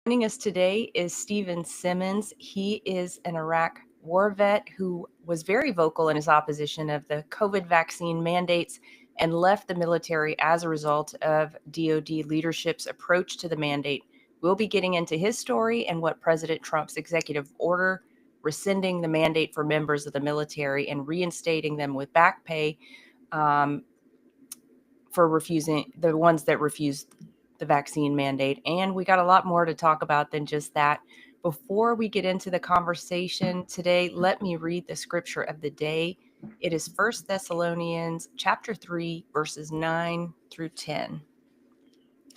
Joining us today is Stephen Simmons. He is an Iraq war vet who was very vocal in his opposition of the COVID vaccine mandates and left the military as a result of DoD leadership's approach to the mandate. We'll be getting into his story and what President Trump's executive order rescinding the mandate for members of the military and reinstating them with back pay um, for refusing the ones that refused the vaccine mandate. And we got a lot more to talk about than just that. Before we get into the conversation today, let me read the scripture of the day. It is 1 Thessalonians chapter 3, verses 9 through 10.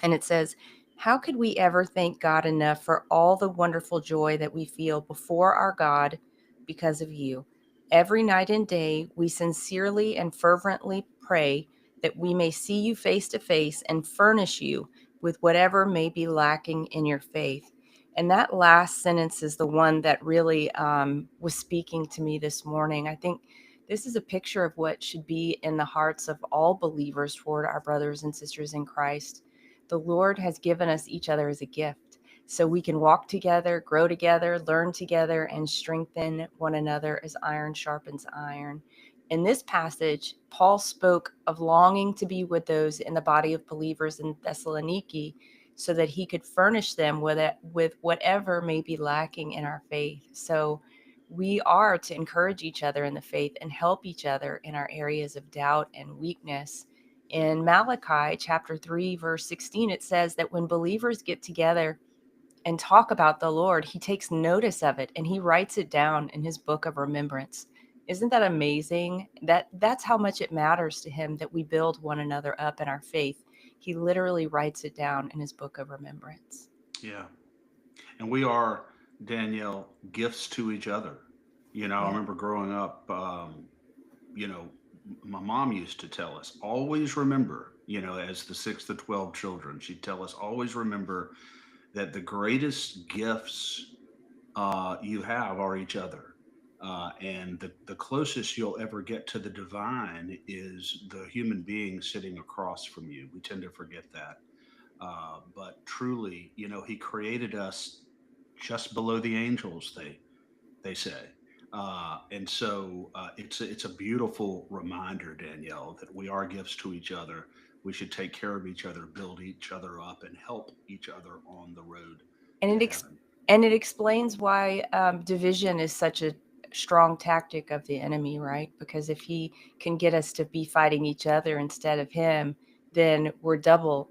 And it says, "How could we ever thank God enough for all the wonderful joy that we feel before our God because of you? Every night and day, we sincerely and fervently pray that we may see you face to face and furnish you with whatever may be lacking in your faith." And that last sentence is the one that really was speaking to me this morning. I think this is a picture of what should be in the hearts of all believers toward our brothers and sisters in Christ. The Lord has given us each other as a gift so we can walk together, grow together, learn together, and strengthen one another as iron sharpens iron. In this passage, Paul spoke of longing to be with those in the body of believers in Thessaloniki so that he could furnish them with whatever may be lacking in our faith. So we are to encourage each other in the faith and help each other in our areas of doubt and weakness. In Malachi chapter 3, verse 16, it says that when believers get together and talk about the Lord, he takes notice of it and he writes it down in his book of remembrance. Isn't that amazing? That's how much it matters to him that we build one another up in our faith. He literally writes it down in his book of remembrance. Yeah. And we are, Danielle, gifts to each other. I Yeah. remember growing up, you know, my mom used to tell us, always remember, as the six to 12 children, she'd tell us, always remember that the greatest gifts you have are each other. And the closest you'll ever get to the divine is the human being sitting across from you. We tend to forget that. But truly, he created us just below the angels, they say. And so it's a beautiful reminder, Danielle, that we are gifts to each other. We should take care of each other, build each other up, and help each other on the road And to it ex- heaven. and it explains why division is such a strong tactic of the enemy, right? Because if he can get us to be fighting each other instead of him, then we're double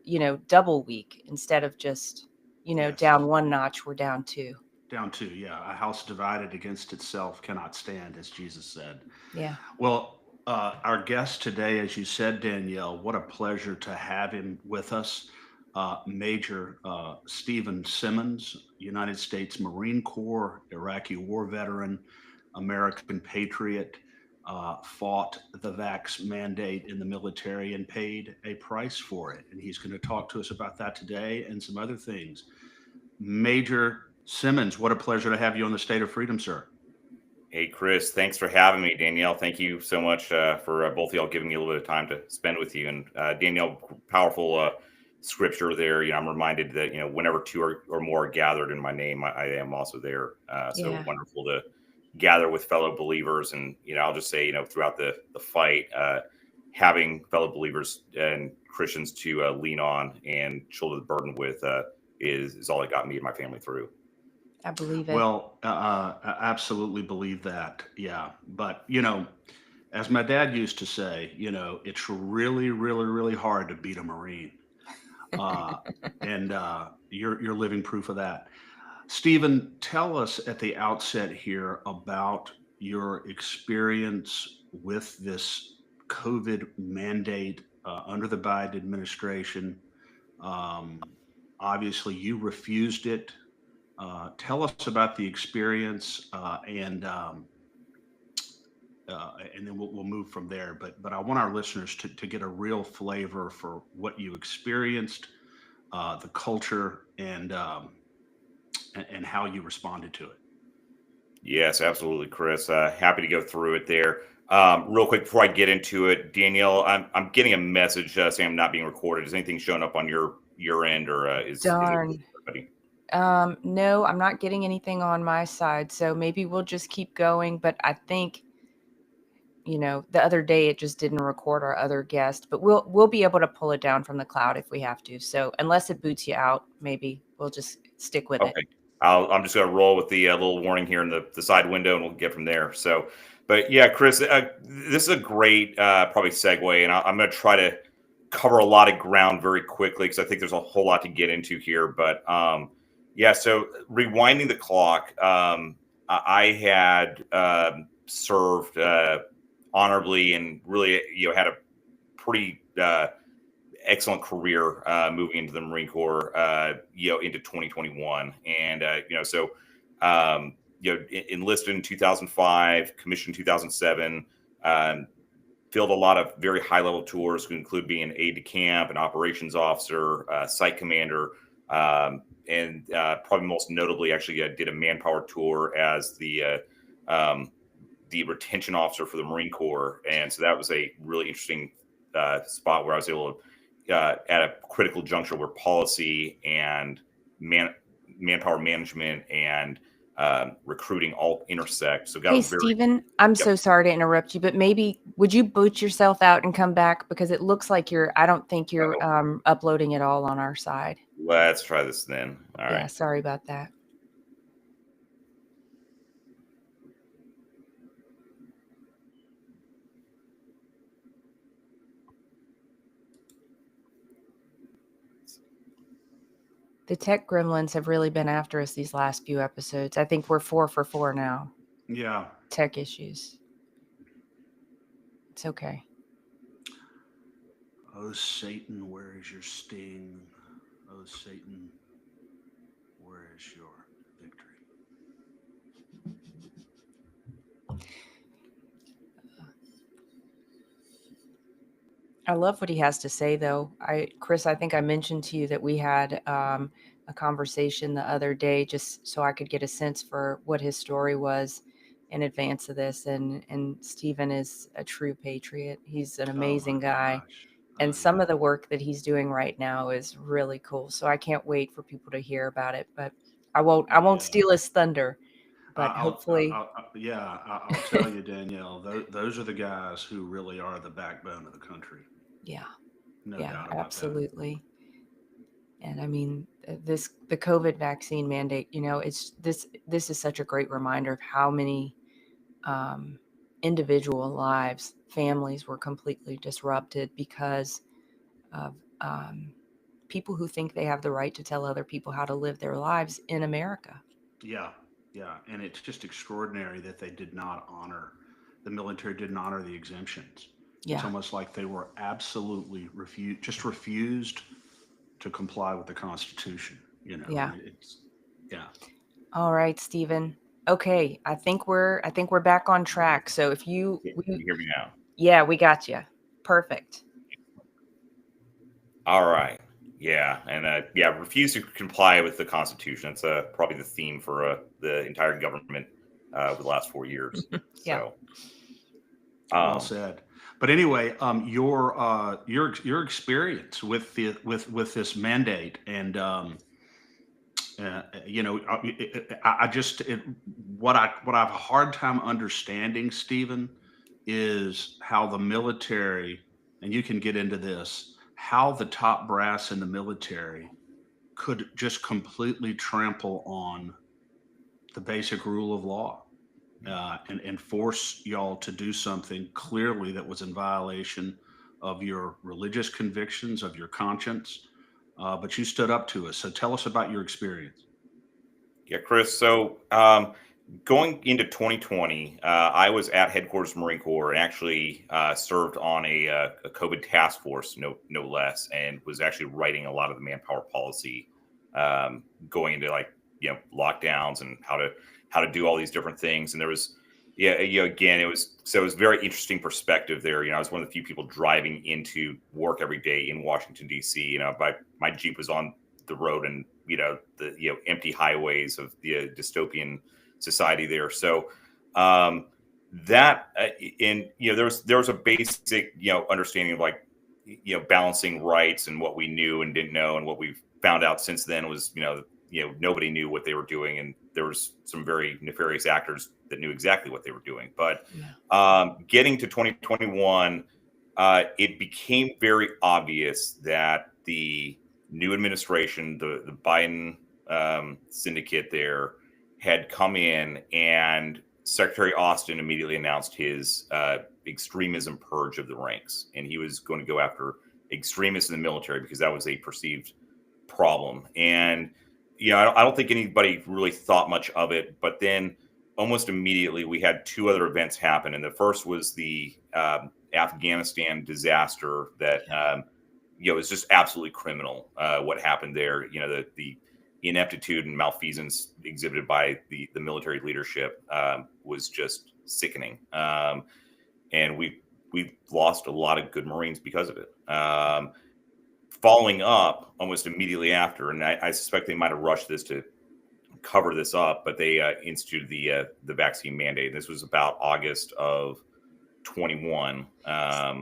weak instead of just, Yes. down one notch, we're down two. Down to, yeah, a house divided against itself cannot stand, as Jesus said. Yeah. Well, our guest today, as you said, Danielle, what a pleasure to have him with us. Major Stephen Simmons, United States Marine Corps, Iraqi war veteran, American patriot, fought the vax mandate in the military and paid a price for it. And he's going to talk to us about that today and some other things. Major Simmons, what a pleasure to have you on the State of Freedom, sir. Hey, Chris, thanks for having me. Danielle, thank you so much for both of y'all giving me a little bit of time to spend with you. And Danielle, powerful scripture there. I'm reminded that, whenever two or more are gathered in my name, I am also there. So Yeah. wonderful to gather with fellow believers. And, I'll just say, throughout the fight, having fellow believers and Christians to lean on and shoulder the burden with is all that got me and my family through. I believe it. Well, I absolutely believe that. Yeah. But, as my dad used to say, it's really, really, really hard to beat a Marine. Uh, and you're living proof of that. Stephen, tell us at the outset here about your experience with this COVID mandate under the Biden administration. Um, Obviously, you refused it. Tell us about the experience, and then we'll move from there. But I want our listeners to get a real flavor for what you experienced, the culture, and how you responded to it. Yes, absolutely, Chris. Happy to go through it there. Real quick before I get into it, Danielle, I'm getting a message saying I'm not being recorded. Is anything showing up on your end, or is it Darn. everybody? No, I'm not getting anything on my side, so maybe we'll just keep going. But I think, the other day it just didn't record our other guest, but we'll be able to pull it down from the cloud if we have to. So unless it boots you out, maybe we'll just stick with it. Okay. I'm just going to roll with the little warning here in the side window, and we'll get from there. So, but yeah, Chris, this is a great probably segue, and I'm going to try to cover a lot of ground very quickly because I think there's a whole lot to get into here. But yeah, so rewinding the clock, I had served honorably and really, had a pretty excellent career moving into the Marine Corps, into 2021. And, enlisted in 2005, commissioned 2007, filled a lot of very high level tours, to include being an aide de camp, an operations officer, site commander, and probably most notably, actually, did a manpower tour as the retention officer for the Marine Corps. And so that was a really interesting spot where I was able to, at a critical juncture where policy and manpower management and recruiting all intersect. So, hey, Stephen, I'm so sorry to interrupt you, but maybe would you boot yourself out and come back, because it looks like I don't think you're uploading it all on our side. Let's try this then. All right. Yeah, sorry about that. The tech gremlins have really been after us these last few episodes. I think we're 4 for 4 now. Yeah. Tech issues. It's okay. Oh, Satan, where is your sting? Oh, Satan, where is your victory? I love what he has to say, though. Chris, I think I mentioned to you that we had a conversation the other day just so I could get a sense for what his story was in advance of this. And Stephen is a true patriot. He's an amazing guy. And some of the work that he's doing right now is really cool. So I can't wait for people to hear about it. But I won't steal his thunder. But hopefully, I'll tell you, Danielle, those are the guys who really are the backbone of the country. Yeah. No doubt about absolutely. That. And I mean, the COVID vaccine mandate, it's this is such a great reminder of how many individual lives, families were completely disrupted because of people who think they have the right to tell other people how to live their lives in America. Yeah. Yeah. And it's just extraordinary that the military didn't honor the exemptions. Yeah. It's almost like they were absolutely refused to comply with the Constitution. Yeah. Yeah. All right, Stephen. Okay, I think we're back on track. So if you hear me now. Yeah, we got you. Perfect. All right. Yeah, and refuse to comply with the Constitution. That's probably the theme for the entire government over the last 4 years. Yeah. So, well said. But anyway, your experience with this mandate, and what I have a hard time understanding, Stephen, is how the military, and you can get into this, how the top brass in the military could just completely trample on the basic rule of law. And force y'all to do something clearly that was in violation of your religious convictions, of your conscience, but you stood up to us. So tell us about your experience. Yeah, Chris. So going into 2020, I was at headquarters Marine Corps and actually served on a COVID task force, no less, and was actually writing a lot of the manpower policy going into lockdowns and how to do all these different things. And there was, again, it was very interesting perspective there. I was one of the few people driving into work every day in Washington, D.C. My Jeep was on the road and, the empty highways of the dystopian society there. So there was a basic, understanding of balancing rights and what we knew and didn't know. And what we've found out since then was, nobody knew what they were doing, and there was some very nefarious actors that knew exactly what they were doing. But getting to 2021, it became very obvious that the new administration, the Biden syndicate there, had come in, and Secretary Austin immediately announced his extremism purge of the ranks, and he was going to go after extremists in the military because that was a perceived problem. And I don't think anybody really thought much of it, but then almost immediately we had two other events happen, and the first was the Afghanistan disaster that was just absolutely criminal. What happened there, the ineptitude and malfeasance exhibited by the military leadership was just sickening, and we lost a lot of good Marines because of it. Following up almost immediately after, and I suspect they might have rushed this to cover this up, but they instituted the vaccine mandate. This was about August of 21.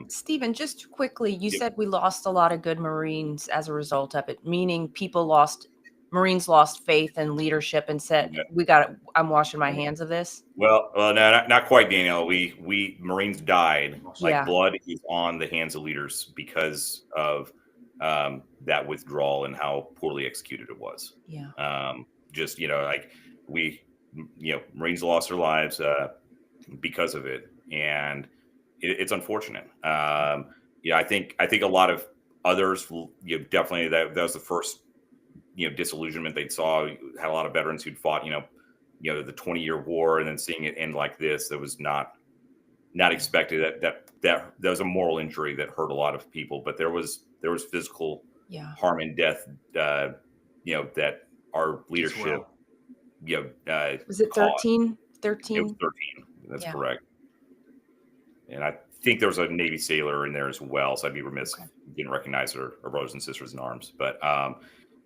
Stephen, just quickly, you said we lost a lot of good Marines as a result of it, meaning Marines lost faith and leadership and said, I'm washing my hands of this. Well, no, not quite, Daniel. We Marines died. Blood is on the hands of leaders because of that withdrawal and how poorly executed it was. Marines lost their lives because of it, and it's unfortunate. I think a lot of others, definitely that was the first disillusionment they saw. Had a lot of veterans who'd fought the 20-year war, and then seeing it end like this, that was not expected. That was a moral injury that hurt a lot of people, but there was physical harm and death that our leadership was it 13? It was 13. That's correct. And I think there was a Navy sailor in there as well, so I'd be remiss if we didn't recognize our brothers and sisters in arms. But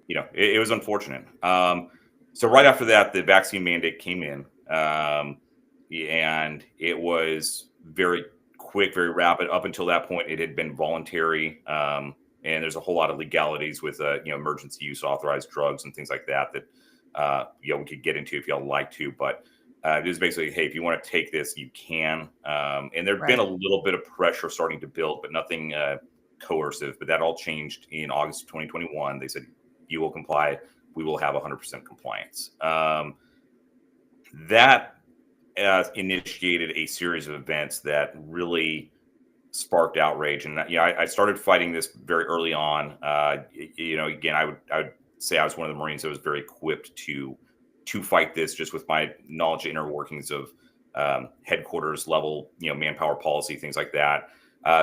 it was unfortunate. So right after that, the vaccine mandate came in, and it was very quick, very rapid. Up until that point, it had been voluntary, and there's a whole lot of legalities with emergency use authorized drugs and things like that we could get into if y'all like to. But it was basically, hey, if you want to take this, you can. And there'd been a little bit of pressure starting to build, but nothing coercive. But that all changed in August of 2021. They said, you will comply. We will have 100% compliance. That initiated a series of events that really sparked outrage. And I started fighting this very early on. Again, I would say I was one of the Marines that was very equipped to fight this, just with my knowledge of inner workings of headquarters level, manpower policy, things like that.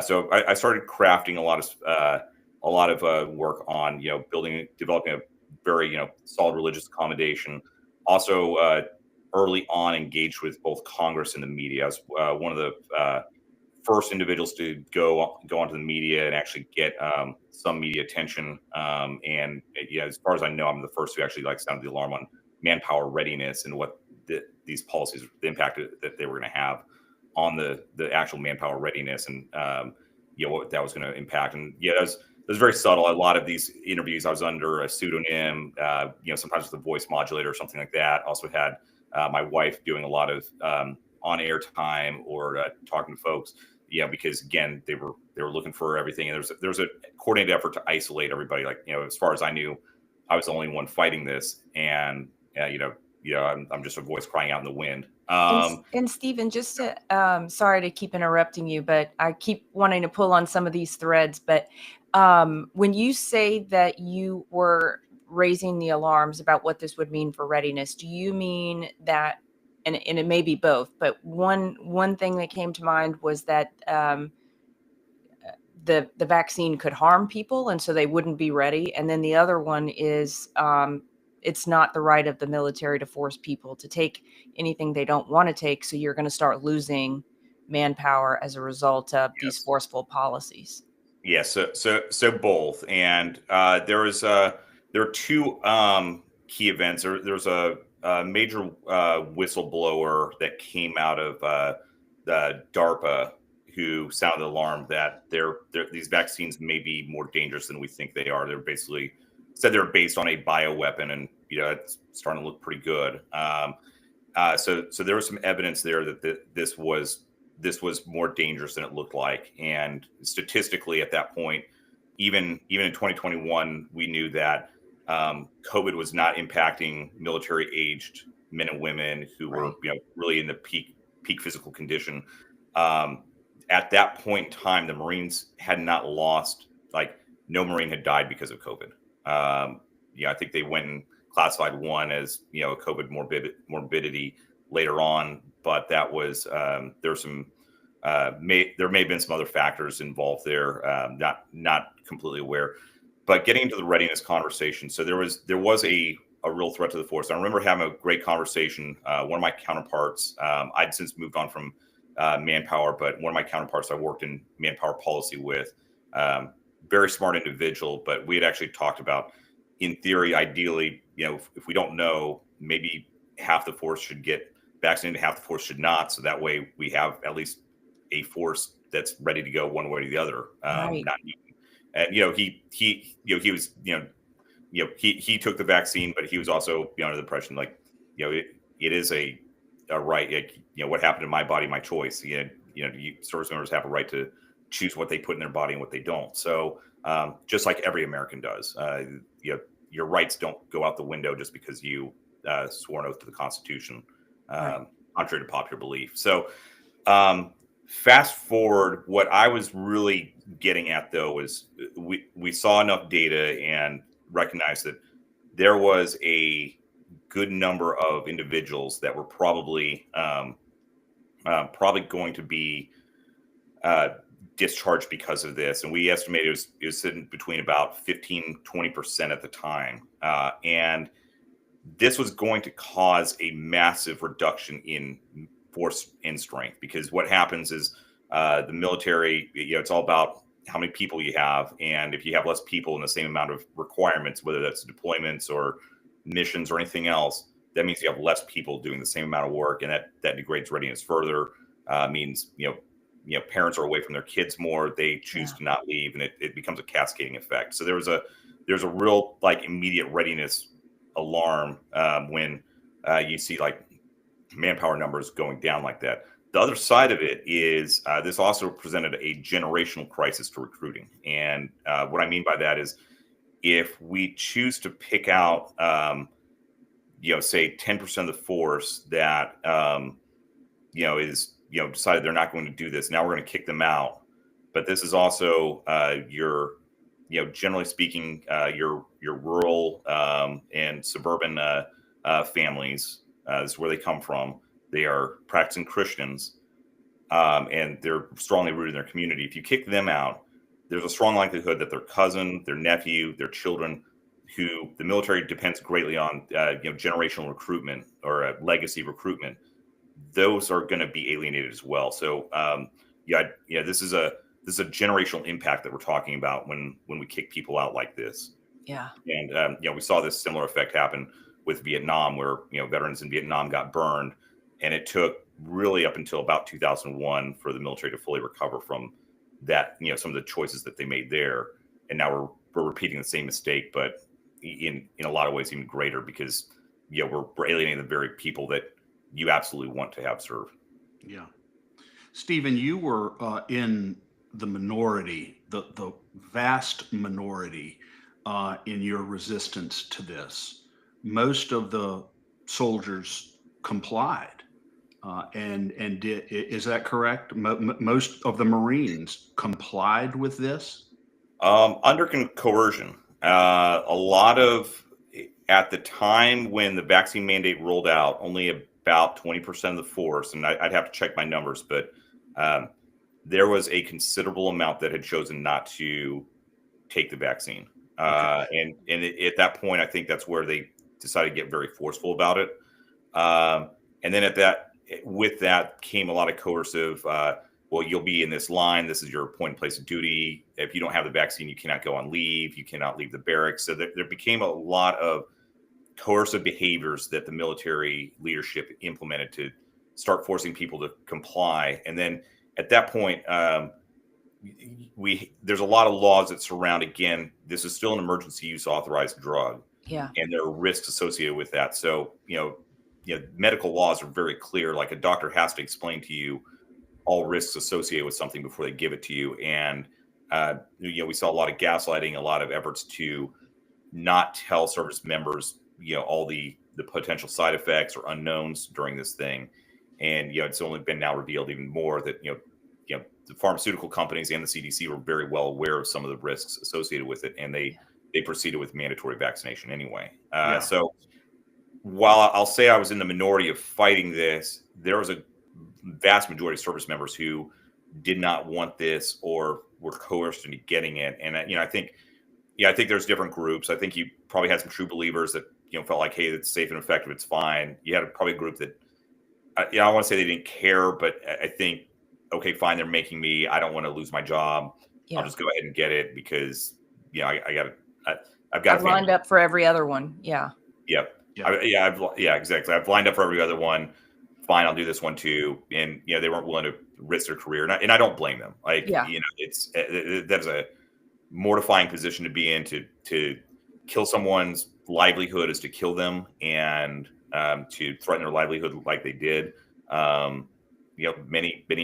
So I started crafting a lot of work on developing a very solid religious accommodation. Also, early on, engaged with both Congress and the media. I was one of the first individuals to go onto the media and actually get some media attention. And as far as I know, I'm the first to actually sound the alarm on manpower readiness and what these policies, the impact that they were going to have on the actual manpower readiness, and what that was going to impact. And it was very subtle. A lot of these interviews, I was under a pseudonym, sometimes with a voice modulator or something like that. Also had my wife doing a lot of on-air time or talking to folks, because again, they were looking for everything. And there's a coordinated effort to isolate everybody. As far as I knew, I was the only one fighting this, and I'm just a voice crying out in the wind. And Stephen, just to, sorry to keep interrupting you, but I keep wanting to pull on some of these threads. But when you say that you were raising the alarms about what this would mean for readiness, do you mean that, and it may be both, but one thing that came to mind was that the vaccine could harm people, and so they wouldn't be ready. And then the other one is it's not the right of the military to force people to take anything they don't want to take. So you're going to start losing manpower as a result of these forceful policies. Yes. So both. And there are two key events. There's a major whistleblower that came out of the DARPA who sounded the alarm that these vaccines may be more dangerous than we think they are. They're basically said they're based on a bioweapon, and it's starting to look pretty good. So there was some evidence there that this was more dangerous than it looked like. And statistically, at that point, even in 2021, we knew that COVID was not impacting military-aged men and women who were really in the peak physical condition. At that point in time, the Marines had not lost, like no Marine had died because of COVID. I think they went and classified one as a COVID morbidity later on, but that was there may have been some other factors involved there. Not completely aware, but getting into the readiness conversation. So there was a real threat to the force. I remember having a great conversation. One of my counterparts, I'd since moved on from Manpower, but one of my counterparts I worked in Manpower policy with, very smart individual, but we had actually talked about, in theory, ideally, if we don't know, maybe half the force should get vaccinated, half the force should not. So that way we have at least a force that's ready to go one way or the other. Right. And he took the vaccine, but he was also under the impression it is a right. What happened in my body, my choice. Service members have a right to choose what they put in their body and what they don't. So just like every American does, your rights don't go out the window just because you swore an oath to the Constitution, contrary to popular belief. So fast forward, what I was really getting at, though, was we saw enough data and recognized that there was a good number of individuals that were probably going to be discharged because of this. And we estimated it was sitting between about 15-20% at the time. And this was going to cause a massive reduction in force and strength, because what happens is the military, it's all about how many people you have. And if you have less people in the same amount of requirements, whether that's deployments or missions or anything else, that means you have less people doing the same amount of work, and that degrades readiness further. Means parents are away from their kids more, they choose to not leave, and it becomes a cascading effect. So there's a real immediate readiness alarm when you see manpower numbers going down like that. The other side of it is this also presented a generational crisis to recruiting. And what I mean by that is, if we choose to pick out, say 10% of the force that, is, decided they're not going to do this, now we're going to kick them out. But this is also generally speaking, your rural and suburban families. This is where they come from. They are practicing Christians, and they're strongly rooted in their community. If you kick them out, there's a strong likelihood that their cousin, their nephew, their children, who the military depends greatly on, generational recruitment or legacy recruitment, those are going to be alienated as well. So, this is a generational impact that we're talking about when we kick people out like this. Yeah. And we saw this similar effect happen with Vietnam, where veterans in Vietnam got burned, and it took really up until about 2001 for the military to fully recover from that. Some of the choices that they made there, and now we're repeating the same mistake, but in a lot of ways even greater, because we're alienating the very people that you absolutely want to have serve. Yeah, Stephen, you were in the minority, the vast minority in your resistance to this. Most of the soldiers complied, and is that correct? Most of the Marines complied with this? Under coercion. A lot of, at the time when the vaccine mandate rolled out, only about 20% of the force, and I'd have to check my numbers, but there was a considerable amount that had chosen not to take the vaccine. Okay. And at that point, I think that's where they decided to get very forceful about it. And then with that came a lot of coercive, well, you'll be in this line. This is your appointed place of duty. If you don't have the vaccine, you cannot go on leave. You cannot leave the barracks. So there became a lot of coercive behaviors that the military leadership implemented to start forcing people to comply. And then at that point, there's a lot of laws that surround, again, this is still an emergency use authorized drug. Yeah. and there are risks associated with that. So, medical laws are very clear. Like a doctor has to explain to you all risks associated with something before they give it to you. And, we saw a lot of gaslighting, a lot of efforts to not tell service members, all the potential side effects or unknowns during this thing. And, it's only been now revealed even more that, the pharmaceutical companies and the CDC were very well aware of some of the risks associated with it. And they proceeded with mandatory vaccination anyway. So while I'll say I was in the minority of fighting this, there was a vast majority of service members who did not want this or were coerced into getting it. And, I think there's different groups. I think you probably had some true believers that, felt like, hey, it's safe and effective. It's fine. You had probably a group that, I don't want to say they didn't care, but I think, okay, fine. They're making me, I don't want to lose my job. Yeah. I'll just go ahead and get it because, I've got I've lined up for every other one. Yeah. Yep. Yeah. Exactly. I've lined up for every other one. Fine, I'll do this one too. And they weren't willing to risk their career, and I don't blame them. Like, it's that's a mortifying position to be in. To kill someone's livelihood is to kill them, and to threaten their livelihood like they did. Many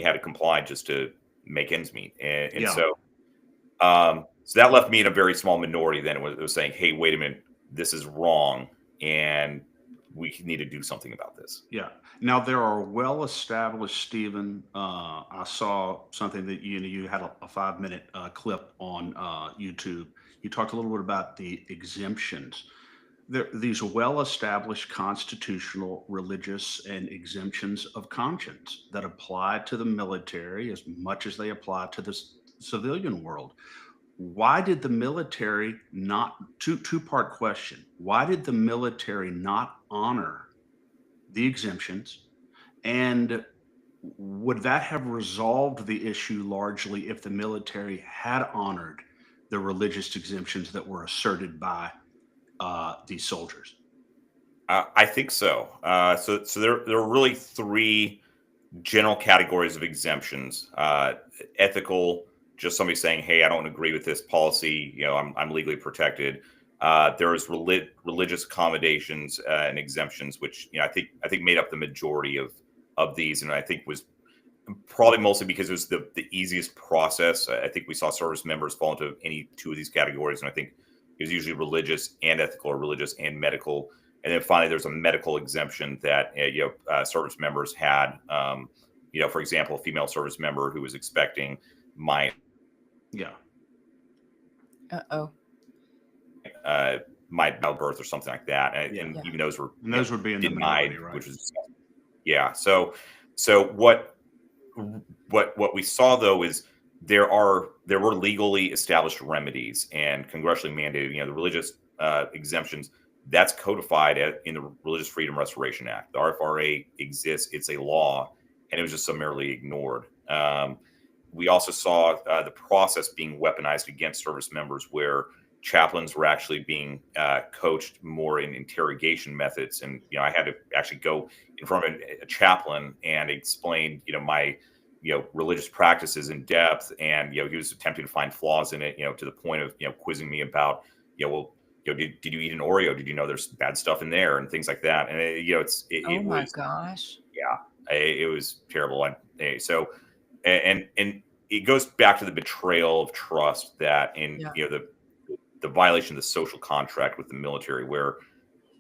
had to comply just to make ends meet, and so that left me in a very small minority. Then it was saying, hey, wait a minute, this is wrong, and we need to do something about this. Yeah. Now there are well-established, Stephen. I saw something that you had a 5-minute clip on YouTube. You talked a little bit about the exemptions. These well-established constitutional, religious, and exemptions of conscience that apply to the military as much as they apply to the civilian world. Why did the military not, two-part question, why did the military not honor the exemptions? And would that have resolved the issue largely if the military had honored the religious exemptions that were asserted by these soldiers? I think so. So there are really three general categories of exemptions. Ethical, just somebody saying, hey, I don't agree with this policy. I'm legally protected. There is religious accommodations and exemptions, which I think made up the majority of these, and I think was probably mostly because it was the easiest process. I think we saw service members fall into any two of these categories, and I think it was usually religious and ethical, or religious and medical, and then finally there's a medical exemption that service members had. For example, a female service member who was expecting might birth or something like that, and even those were would be in denied, the minority, right? Which was So what we saw though is there were legally established remedies and congressionally mandated. The religious exemptions, that's codified in the Religious Freedom Restoration Act. The RFRA exists; it's a law, and it was just summarily ignored. We also saw the process being weaponized against service members, where chaplains were actually being coached more in interrogation methods. And, I had to actually go in front of a chaplain and explain, my, religious practices in depth. And, he was attempting to find flaws in it, to the point of, quizzing me about, did you eat an Oreo? Did you know there's bad stuff in there and things like that? And, oh my gosh. Yeah, it was terrible. And it goes back to the betrayal of trust that the violation of the social contract with the military, where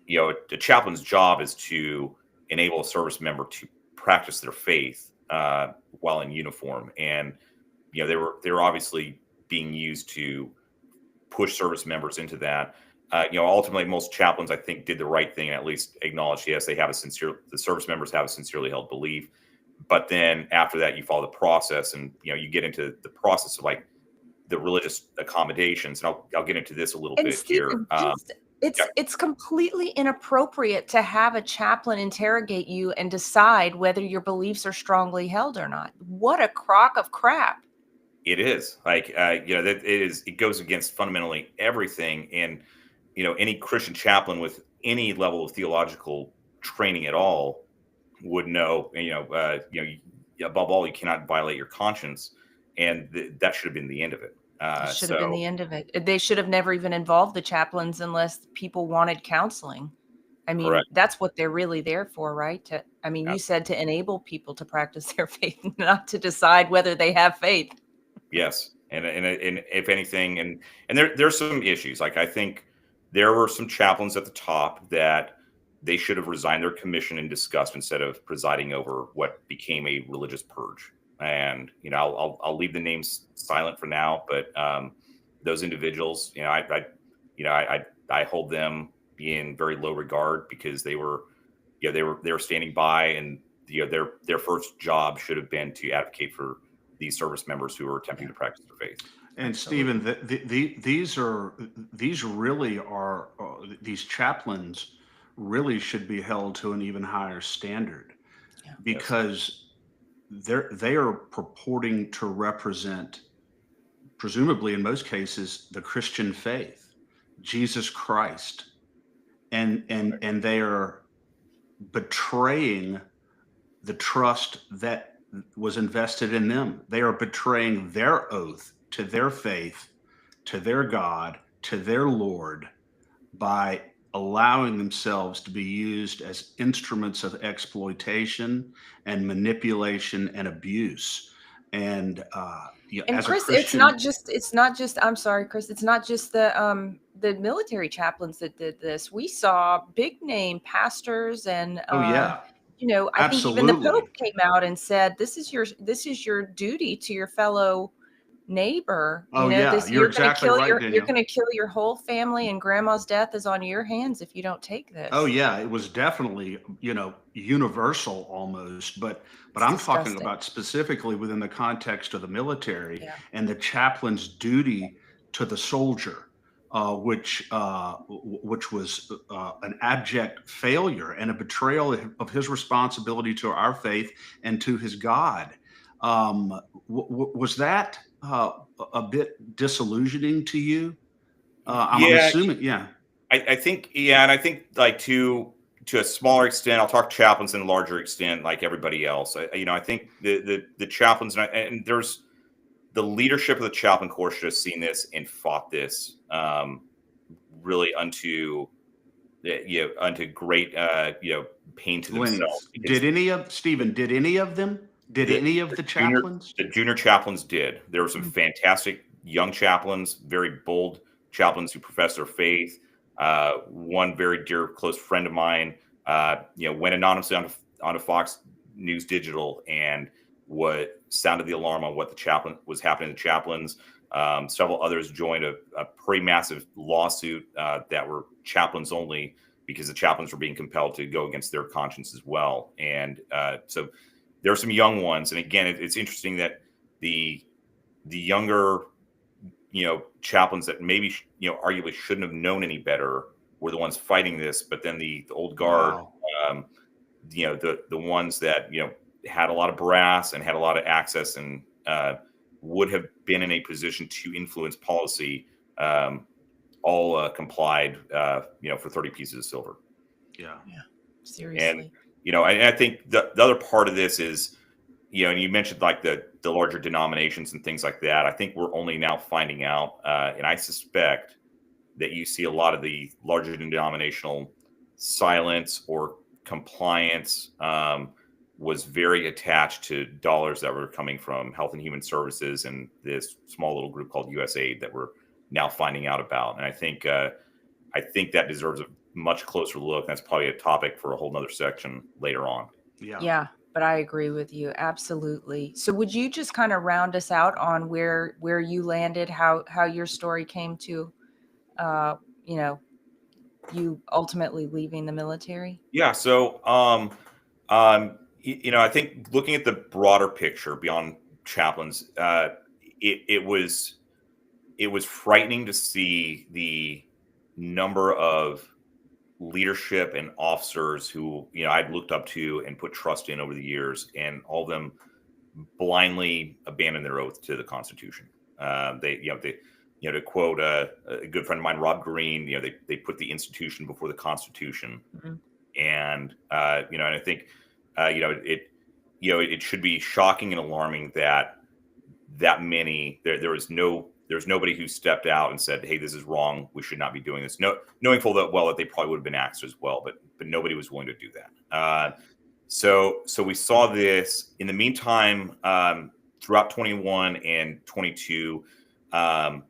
a chaplain's job is to enable a service member to practice their faith while in uniform, and they were obviously being used to push service members into that. Ultimately, most chaplains, I think, did the right thing and at least acknowledged, yes, the service members have a sincerely held belief. But then after that, you follow the process, and you get into the process of like the religious accommodations, and I'll get into this a little bit Stephen, here. It's completely inappropriate to have a chaplain interrogate you and decide whether your beliefs are strongly held or not. What a crock of crap! It is it goes against fundamentally everything, and any Christian chaplain with any level of theological training at all would know. Above all, you cannot violate your conscience, and that should have been the end of it. That should have been the end of it. They should have never even involved the chaplains unless people wanted counseling. I mean, Correct. that's what they're really there for, right? You said to enable people to practice their faith, not to decide whether they have faith. Yes, and if anything, and there's some issues. Like I think there were some chaplains at the top that they should have resigned their commission in disgust instead of presiding over what became a religious purge. And I'll leave the names silent for now, but those individuals, I hold them in very low regard because they were standing by, and their first job should have been to advocate for these service members who are attempting to practice their faith. And Stephen, these chaplains really should be held to an even higher standard, because they are purporting to represent, presumably in most cases, the Christian faith, Jesus Christ, and they are betraying the trust that was invested in them. They are betraying their oath to their faith, to their God, to their Lord, by allowing themselves to be used as instruments of exploitation and manipulation and abuse. And as Chris, a Christian, it's not just I'm sorry, Chris, it's not just the military chaplains that did this. We saw big name pastors and I think even the Pope came out and said this is your duty to your fellow neighbor. You're exactly right, Danielle. You're going to kill your whole family, and grandma's death is on your hands if you don't take this. Oh yeah, it was definitely universal almost, but I'm talking about specifically within the context of the military and the chaplain's duty to the soldier, which was an abject failure and a betrayal of his responsibility to our faith and to his God. Was that a bit disillusioning to you? I'm assuming, I think, and I think like to a smaller extent, I'll talk chaplains in a larger extent, like everybody else. I think the chaplains and there's the leadership of the chaplain corps should have seen this and fought this really unto great pain to themselves. Did any of them? Did any of the chaplains? The junior chaplains did. There were some fantastic young chaplains, very bold chaplains who professed their faith. One very dear, close friend of mine, went anonymously onto Fox News Digital and what sounded the alarm on what was happening to the chaplains. Several others joined a pretty massive lawsuit that were chaplains only, because the chaplains were being compelled to go against their conscience as well. And so there are some young ones. And again, it's interesting that the younger, chaplains that maybe, arguably shouldn't have known any better were the ones fighting this. But then the old guard, the ones that, had a lot of brass and had a lot of access and would have been in a position to influence policy, all complied, for 30 pieces of silver. Yeah. Seriously. And, I think the other part of this is, and you mentioned like the larger denominations and things like that. I think we're only now finding out, and I suspect that you see a lot of the larger denominational silence or compliance was very attached to dollars that were coming from Health and Human Services and this small little group called USAID that we're now finding out about. And I think that deserves a much closer look. That's probably a topic for a whole nother section later on. Yeah, but I agree with you. Absolutely. So would you just kind of round us out on where you landed, how your story came to, you ultimately leaving the military? Yeah. So, I think looking at the broader picture beyond chaplains, it was frightening to see the number of leadership and officers who, I'd looked up to and put trust in over the years, and all of them blindly abandoned their oath to the Constitution. To quote a good friend of mine, Rob Green, they put the institution before the Constitution. Mm-hmm. And, and I think, it should be shocking and alarming that many, there was no there's nobody who stepped out and said, hey, this is wrong. We should not be doing this. No, knowing full well that they probably would have been axed as well, but nobody was willing to do that. So we saw this. In the meantime, throughout 21 and 22, I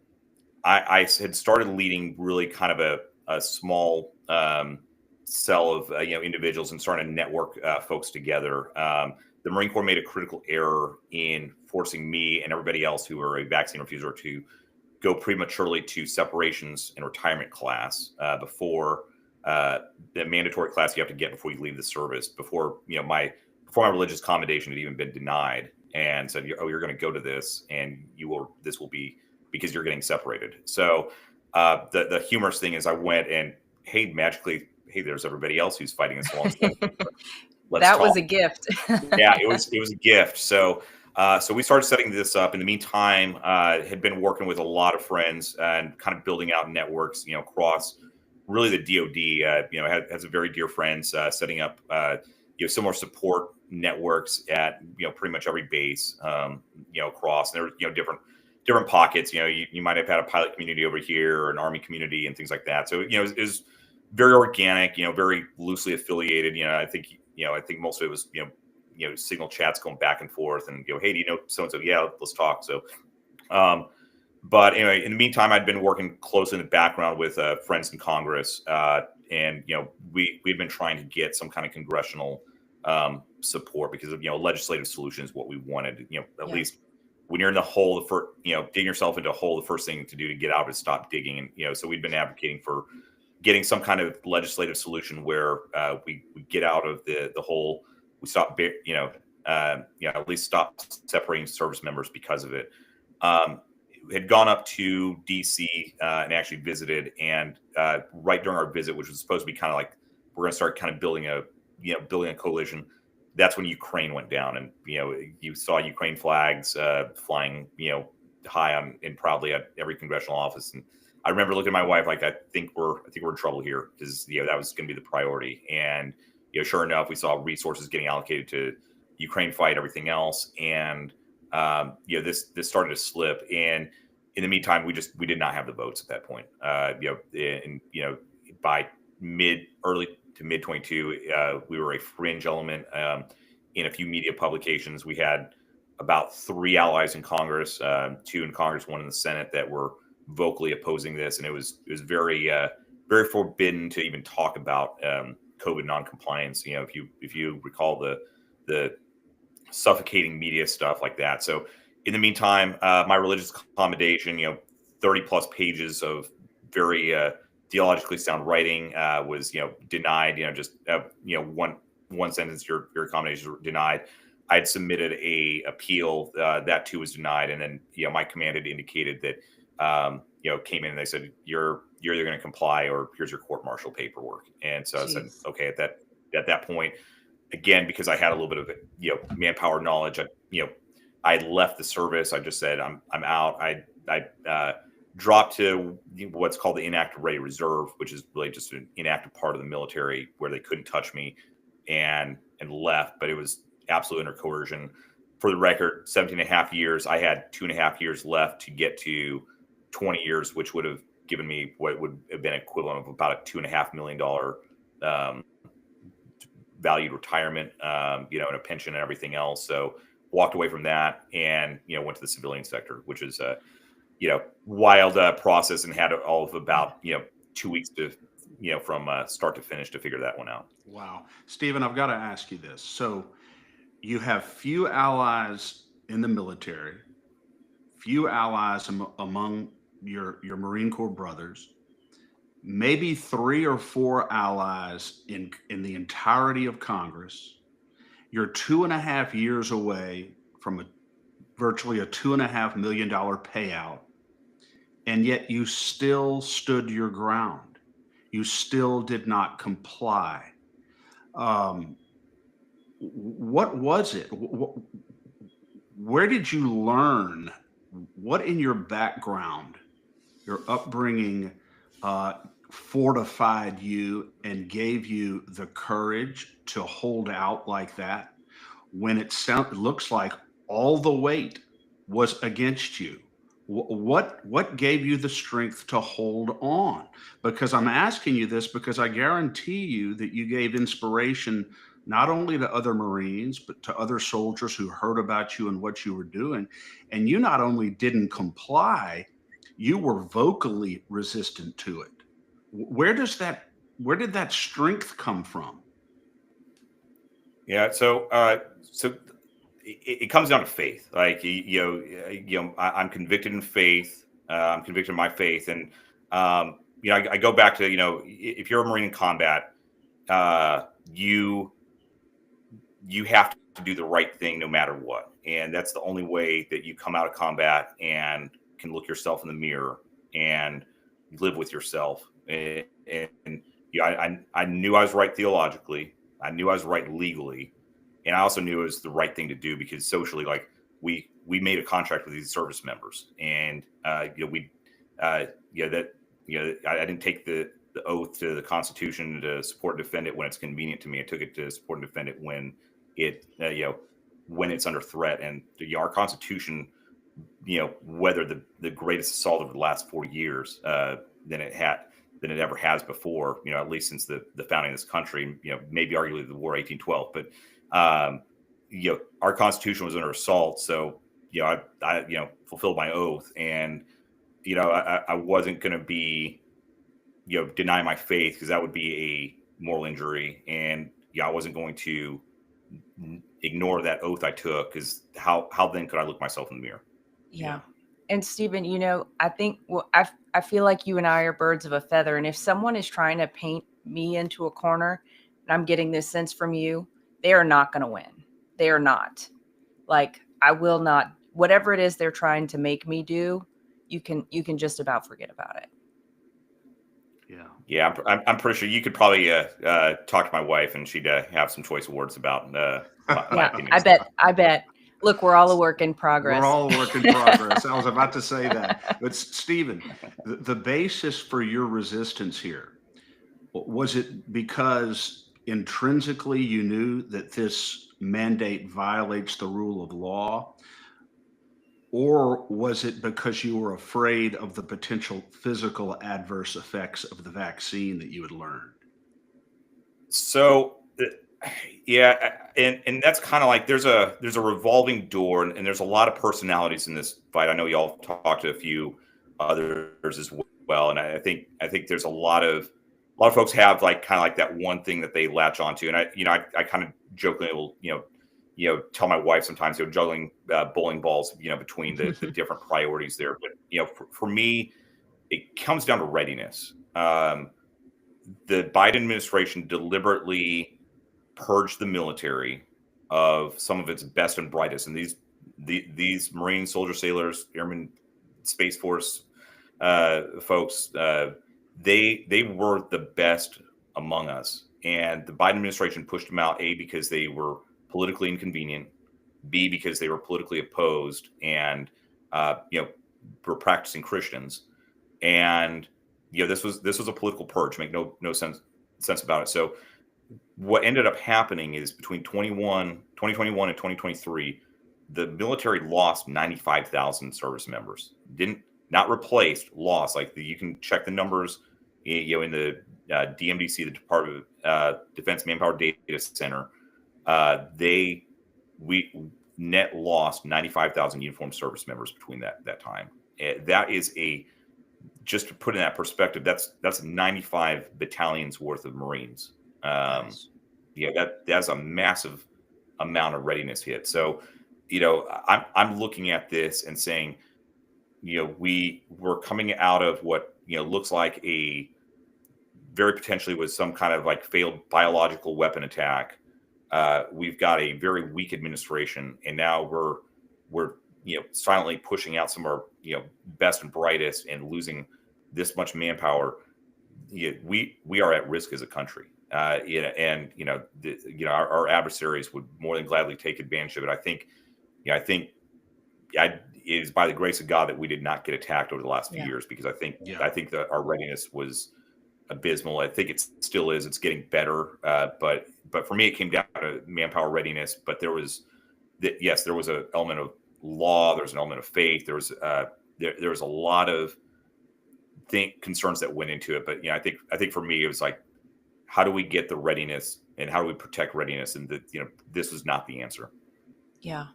had started leading really kind of a small cell of individuals and starting to network folks together. The Marine Corps made a critical error in forcing me and everybody else who were a vaccine refuser to go prematurely to separations and retirement class before the mandatory class you have to get before you leave the service, before my religious commendation had even been denied, and said, oh, you're going to go to this, and this will be because you're getting separated. So the humorous thing is I went and, hey, magically, hey, there's everybody else who's fighting this alongside. That was a gift. Yeah, it was a gift. So we started setting this up. In the meantime, had been working with a lot of friends and kind of building out networks, across really the DoD. Has a very dear friends setting up similar support networks at pretty much every base across. And there were different pockets. You might have had a pilot community over here, or an Army community, and things like that. So it was very organic. Very loosely affiliated. I think most of it was signal chats going back and forth, and hey, do you know so and so? Yeah, let's talk. So, but anyway, in the meantime, I'd been working close in the background with friends in Congress, and we had been trying to get some kind of congressional support, because of legislative solution is what we wanted. At least when you're in the hole, digging yourself into a hole, the first thing to do to get out is stop digging. And so we've been advocating for getting some kind of legislative solution where we get out of the hole. We stop, at least stop separating service members because of it. Had gone up to DC and actually visited, and right during our visit, which was supposed to be kind of like, we're going to start kind of building a coalition. That's when Ukraine went down, and you saw Ukraine flags flying high on and proudly at every congressional office. And I remember looking at my wife like, I think we're in trouble here, because that was going to be the priority. And sure enough, we saw resources getting allocated to Ukraine fight, everything else, and this started to slip. And in the meantime, we did not have the votes at that point. By early to mid 22, we were a fringe element in a few media publications. We had about 3 allies in Congress, 2 in Congress, 1 in the Senate, that were vocally opposing this, and it was very very forbidden to even talk about COVID noncompliance. If you recall the suffocating media stuff like that. So in the meantime, my religious accommodation, 30 plus pages of very theologically sound writing was denied. Just one sentence, your accommodation was denied. I had submitted a appeal that too was denied, and then my command had indicated that came in and they said, you're either going to comply or here's your court-martial paperwork. And so I said, okay, at that point, again, because I had a little bit of manpower knowledge, I left the service. I just said, I'm out. I dropped to what's called the inactive ready reserve, which is really just an inactive part of the military where they couldn't touch me, and left. But it was absolute under coercion. For the record, 17 and a half years. I had 2.5 years left to get to 20 years, which would have given me what would have been equivalent of about a $2.5 million valued retirement, and a pension and everything else. So walked away from that and, went to the civilian sector, which is a, wild process, and had all of about, 2 weeks to, from start to finish to figure that one out. Wow. Stephen, I've got to ask you this. So you have few allies in the military, few allies among your Marine Corps brothers, maybe 3 or 4 allies in the entirety of Congress. You're 2.5 years away from virtually a $2.5 million payout, and yet you still stood your ground. You still did not comply. What was it? Where did you learn? What in your background, your upbringing, fortified you and gave you the courage to hold out like that when it looks like all the weight was against you? What gave you the strength to hold on? Because I'm asking you this because I guarantee you that you gave inspiration not only to other Marines, but to other soldiers who heard about you and what you were doing. And you not only didn't comply, you were vocally resistant to it. Where did that strength come from? Yeah. So it comes down to faith. Like, I'm convicted in faith. I'm convicted in my faith. And, I go back to, if you're a Marine in combat, you have to do the right thing no matter what. And that's the only way that you come out of combat and can look yourself in the mirror and live with yourself. And I knew I was right theologically. I knew I was right legally. And I also knew it was the right thing to do because socially, like we made a contract with these service members, and I didn't take the oath to the Constitution to support and defend it when it's convenient to me. I took it to support and defend it when when it's under threat. And our Constitution, weathered the greatest assault over the last 40 years than it ever has before. At least since the founding of this country. Maybe arguably the War of 1812, but. Our Constitution was under assault, so I fulfilled my oath, and I wasn't going to be deny my faith because that would be a moral injury, and I wasn't going to ignore that oath I took because how then could I look myself in the mirror? Yeah. And Stephen, I think I feel like you and I are birds of a feather, and if someone is trying to paint me into a corner, and I'm getting this sense from you. They are not going to win. They are not. Like, I will not, whatever it is they're trying to make me do, you can just about forget about it. Yeah. I'm pretty sure you could probably talk to my wife and she'd have some choice words about my opinions. I bet. Look, we're all a work in progress. We're all a work in progress. I was about to say that. But Stephen, the basis for your resistance here, was it because intrinsically you knew that this mandate violates the rule of law, or was it because you were afraid of the potential physical adverse effects of the vaccine that you had learned? So and that's kind of like there's a revolving door, and there's a lot of personalities in this fight. I know y'all talked to a few others as well, and I think there's a lot of folks have kind of that one thing that they latch onto. And I kind of jokingly will, tell my wife sometimes, juggling bowling balls, between the different priorities there. But, for me, it comes down to readiness. The Biden administration deliberately purged the military of some of its best and brightest. And these Marine soldiers, sailors, Airmen, Space Force folks, they were the best among us, and the Biden administration pushed them out, A, because they were politically inconvenient, B, because they were politically opposed and were practicing Christians, and this was a political purge. Make no sense about it. So what ended up happening is between 2021 and 2023, the military lost 95,000 service members. Not replaced, lost. You can check the numbers, in the DMDC, the Department of Defense Manpower Data Center. We net lost 95,000 uniformed service members between that time. That is just to put in that perspective, that's 95 battalions worth of Marines. Nice. That's a massive amount of readiness hit. So, I'm looking at this and saying, we're coming out of what looks like a very potentially was some kind of failed biological weapon attack. We've got a very weak administration, and now we're silently pushing out some of our best and brightest and losing this much manpower. We are at risk as a country. And our adversaries would more than gladly take advantage of it. I think it is by the grace of God that we did not get attacked over the last few years, because I think that our readiness was abysmal. I think it still is. It's getting better, but for me, it came down to manpower readiness. But there was an element of law. There was an element of faith. There was there was a lot of concerns that went into it. But I think for me, it was like, how do we get the readiness and how do we protect readiness? And this was not the answer. Yeah.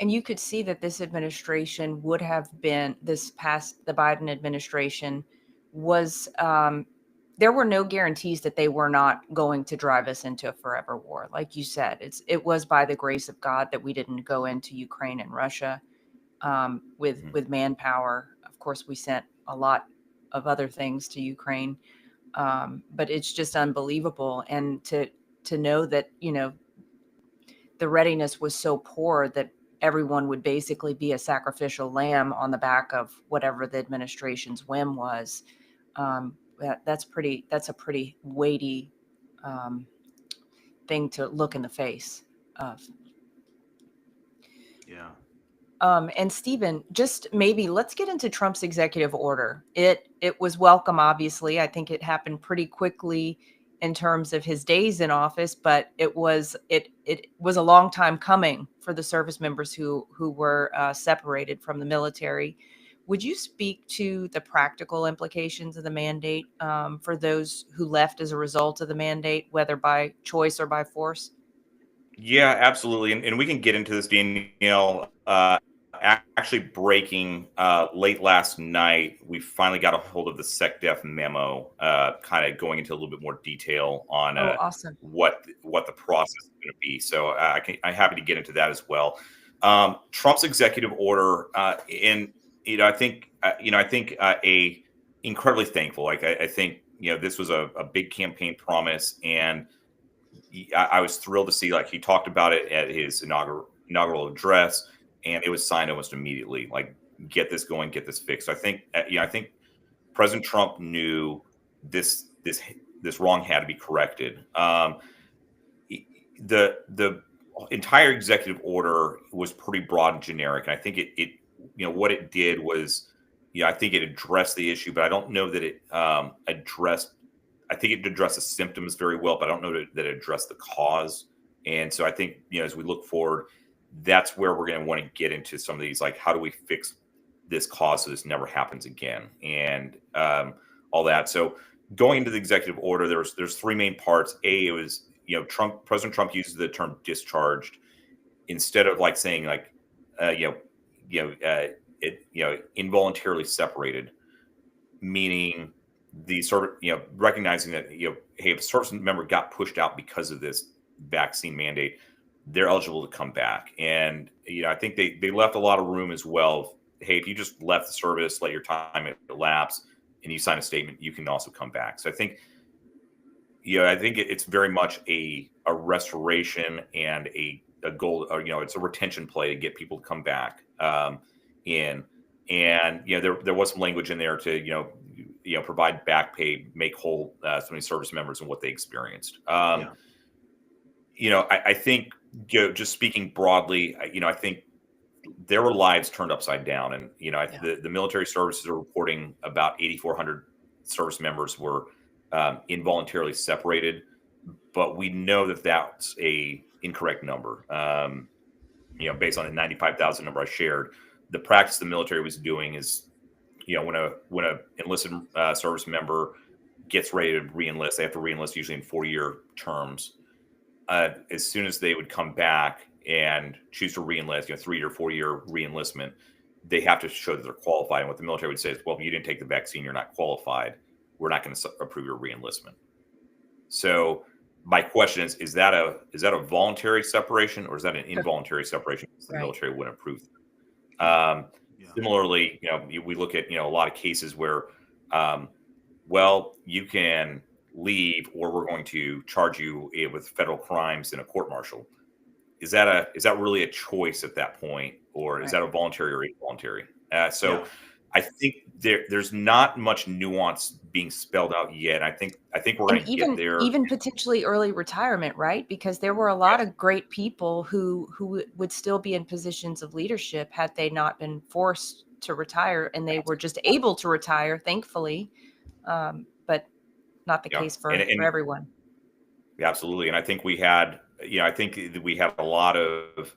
And you could see that this administration would have been the Biden administration was, there were no guarantees that they were not going to drive us into a forever war. Like you said, it was by the grace of God that we didn't go into Ukraine and Russia with manpower. Of course, we sent a lot of other things to Ukraine, but it's just unbelievable. And to know that, the readiness was so poor that everyone would basically be a sacrificial lamb on the back of whatever the administration's whim was. That's a pretty weighty thing to look in the face of. Yeah. And Stephen, just maybe let's get into Trump's executive order. It was welcome, obviously. I think it happened pretty quickly in terms of his days in office, but it was a long time coming for the service members who were separated from the military. Would you speak to the practical implications of the mandate for those who left as a result of the mandate, whether by choice or by force? Yeah, absolutely. And we can get into this, Danielle. Actually breaking late last night, we finally got a hold of the SecDef memo, kind of going into a little bit more detail on awesome. what the process is going to be. So I'm happy to get into that as well. Trump's executive order, and I think incredibly thankful. Like I think this was a big campaign promise, and I was thrilled to see, like, he talked about it at his inaugural address, and it was signed almost immediately. Like, get this going, get this fixed. So I think President Trump knew this wrong had to be corrected. The entire executive order was pretty broad and generic, and I think it what it did was, I think it addressed the issue, but I don't know that it addressed. I think it addressed the symptoms very well, but I don't know that it addressed the cause. And so I think, as we look forward, that's where we're going to want to get into some of these, like, how do we fix this cause so this never happens again, and all that. So going into the executive order, there's three main parts. It was, President Trump uses the term discharged instead of like saying like, involuntarily separated, meaning the sort of, recognizing that, hey, if a service member got pushed out because of this vaccine mandate, they're eligible to come back. And, I think they left a lot of room as well. Hey, if you just left the service, let your time elapse, and you sign a statement, you can also come back. So I think, it's very much a restoration and a goal, or, it's a retention play to get people to come back in. And, there was some language in there to, provide back pay, make whole so many service members and what they experienced. I think, just speaking broadly, I think there were lives turned upside down. And, the military services are reporting about 8,400 service members were involuntarily separated, but we know that that's a incorrect number. Based on the 95,000 number I shared, the practice the military was doing is, when a enlisted service member gets ready to re-enlist, they have to re-enlist usually in 4-year terms. As soon as they would come back and choose to re-enlist, 3 or 4-year re-enlistment, they have to show that they're qualified. And what the military would say is, well, if you didn't take the vaccine, you're not qualified. We're not going to approve your re-enlistment. So my question is that a voluntary separation, or is that an involuntary separation? Because the military wouldn't approve that. Similarly, we look at, a lot of cases where, you can leave, or we're going to charge you with federal crimes in a court martial. Is that really a choice at that point, or is that a voluntary or involuntary? I think there's not much nuance being spelled out yet. I think we're going to get there. Even potentially early retirement, right? Because there were a lot of great people who would still be in positions of leadership had they not been forced to retire, and they were just able to retire, thankfully, but not the case for everyone. Yeah, absolutely. And I think we had, a lot of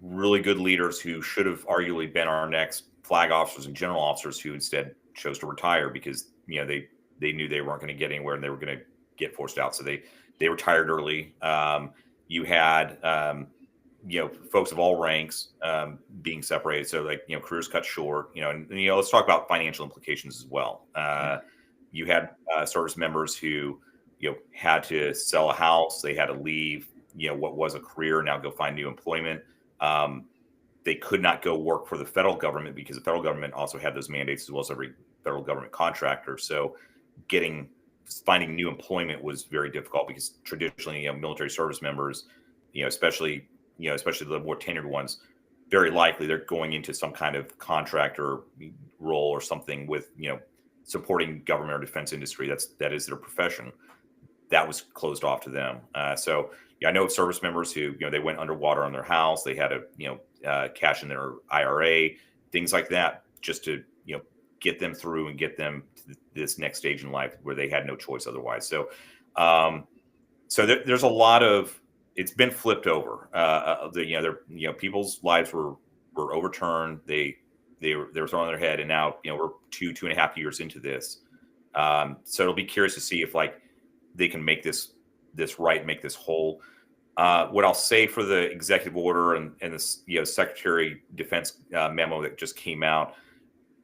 really good leaders who should have arguably been our next flag officers and general officers who instead chose to retire because they knew they weren't going to get anywhere and they were going to get forced out, so they retired early. You had folks of all ranks being separated, so careers cut short. And let's talk about financial implications as well. You had service members who had to sell a house, they had to leave what was a career, now go find new employment. They could not go work for the federal government because the federal government also had those mandates, as well as every federal government contractor. So finding new employment was very difficult because traditionally, military service members, especially the more tenured ones, very likely they're going into some kind of contractor role or something with, supporting government or defense industry. That is their profession. That was closed off to them. So I know of service members who, they went underwater on their house. They had to, cash in their IRA, things like that, just to, get them through and get them to this next stage in life where they had no choice otherwise. So, there's a lot of, it's been flipped over. People's lives were overturned. They were thrown on their head, and now, we're 2.5 years into this. So it'll be curious to see if they can make this right, make this whole. What I'll say for the executive order and this, Secretary of Defense memo that just came out,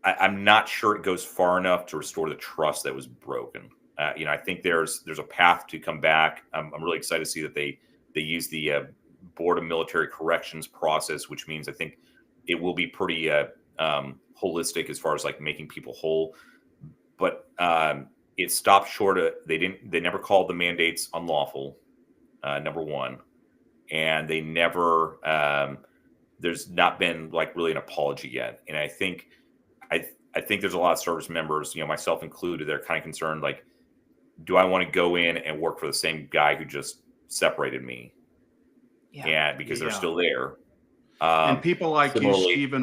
I'm not sure it goes far enough to restore the trust that was broken. I think there's a path to come back. I'm really excited to see that they use the Board of Military Corrections process, which means I think it will be pretty holistic as far as making people whole. But it stopped short of, they never called the mandates unlawful, number one, and they never there's not been really an apology yet. And I think there's a lot of service members, myself included, they're kind of concerned, do I want to go in and work for the same guy who just separated me? Yeah. And because they're still there. And people like you, similarly- Stephen,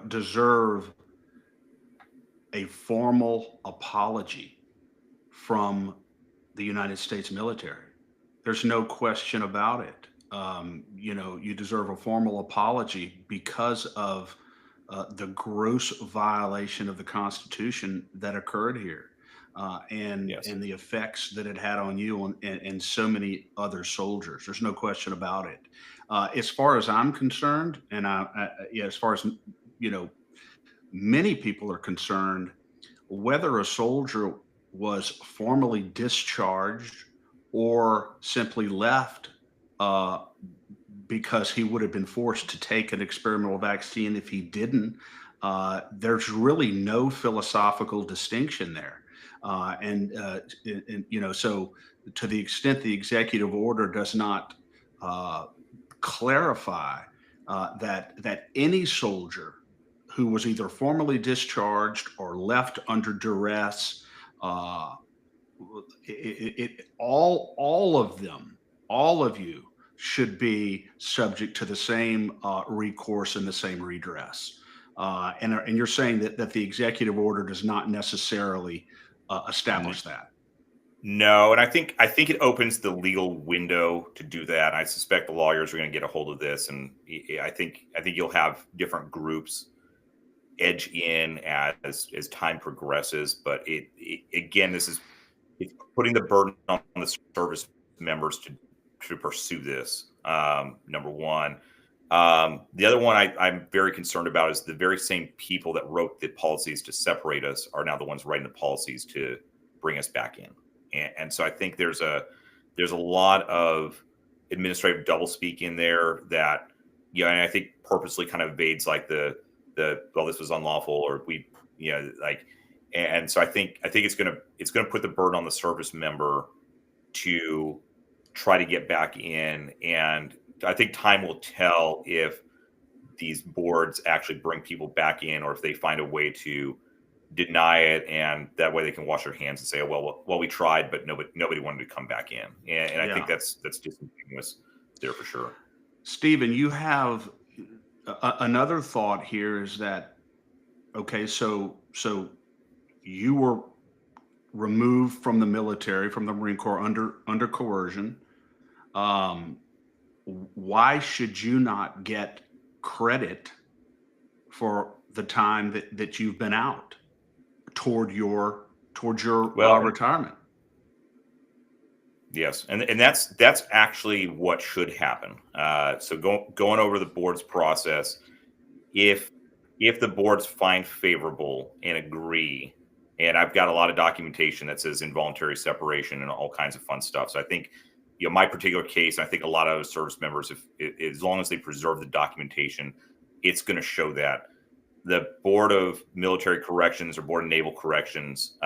deserve a formal apology from the United States military. There's no question about it. You deserve a formal apology because of the gross violation of the Constitution that occurred here, and the effects that it had on you and so many other soldiers. There's no question about it. As far as I'm concerned, and as far as many people are concerned, whether a soldier was formally discharged or simply left because he would have been forced to take an experimental vaccine if he didn't, there's really no philosophical distinction there. So to the extent the executive order does not clarify that any soldier who was either formally discharged or left under duress, all of you should be subject to the same recourse and the same redress. And you're saying that the executive order does not necessarily establish that. No, and I think it opens the legal window to do that. I suspect the lawyers are going to get a hold of this, and I think you'll have different groups edge in as time progresses. But again, it's putting the burden on the service members to pursue this. Number one. The other one I'm very concerned about is the very same people that wrote the policies to separate us are now the ones writing the policies to bring us back in. And so I think there's a lot of administrative doublespeak in there that, and I think purposely kind of evades well, this was unlawful, or and so I think it's gonna put the burden on the service member to try to get back in. And I think time will tell if these boards actually bring people back in, or if they find a way to deny it, and that way they can wash their hands and say, oh, well, we tried, but nobody wanted to come back in. And I think that's disingenuous there for sure. Stephen, you have another thought here is that, okay, so you were removed from the military, from the Marine Corps under coercion. Why should you not get credit for the time that you've been out towards your retirement. Yes, and that's actually what should happen. So going over the board's process, if the boards find favorable and agree, and I've got a lot of documentation that says involuntary separation and all kinds of fun stuff. So I think, my particular case, I think a lot of other service members, if as long as they preserve the documentation, it's going to show that the Board of Military Corrections or Board of Naval Corrections,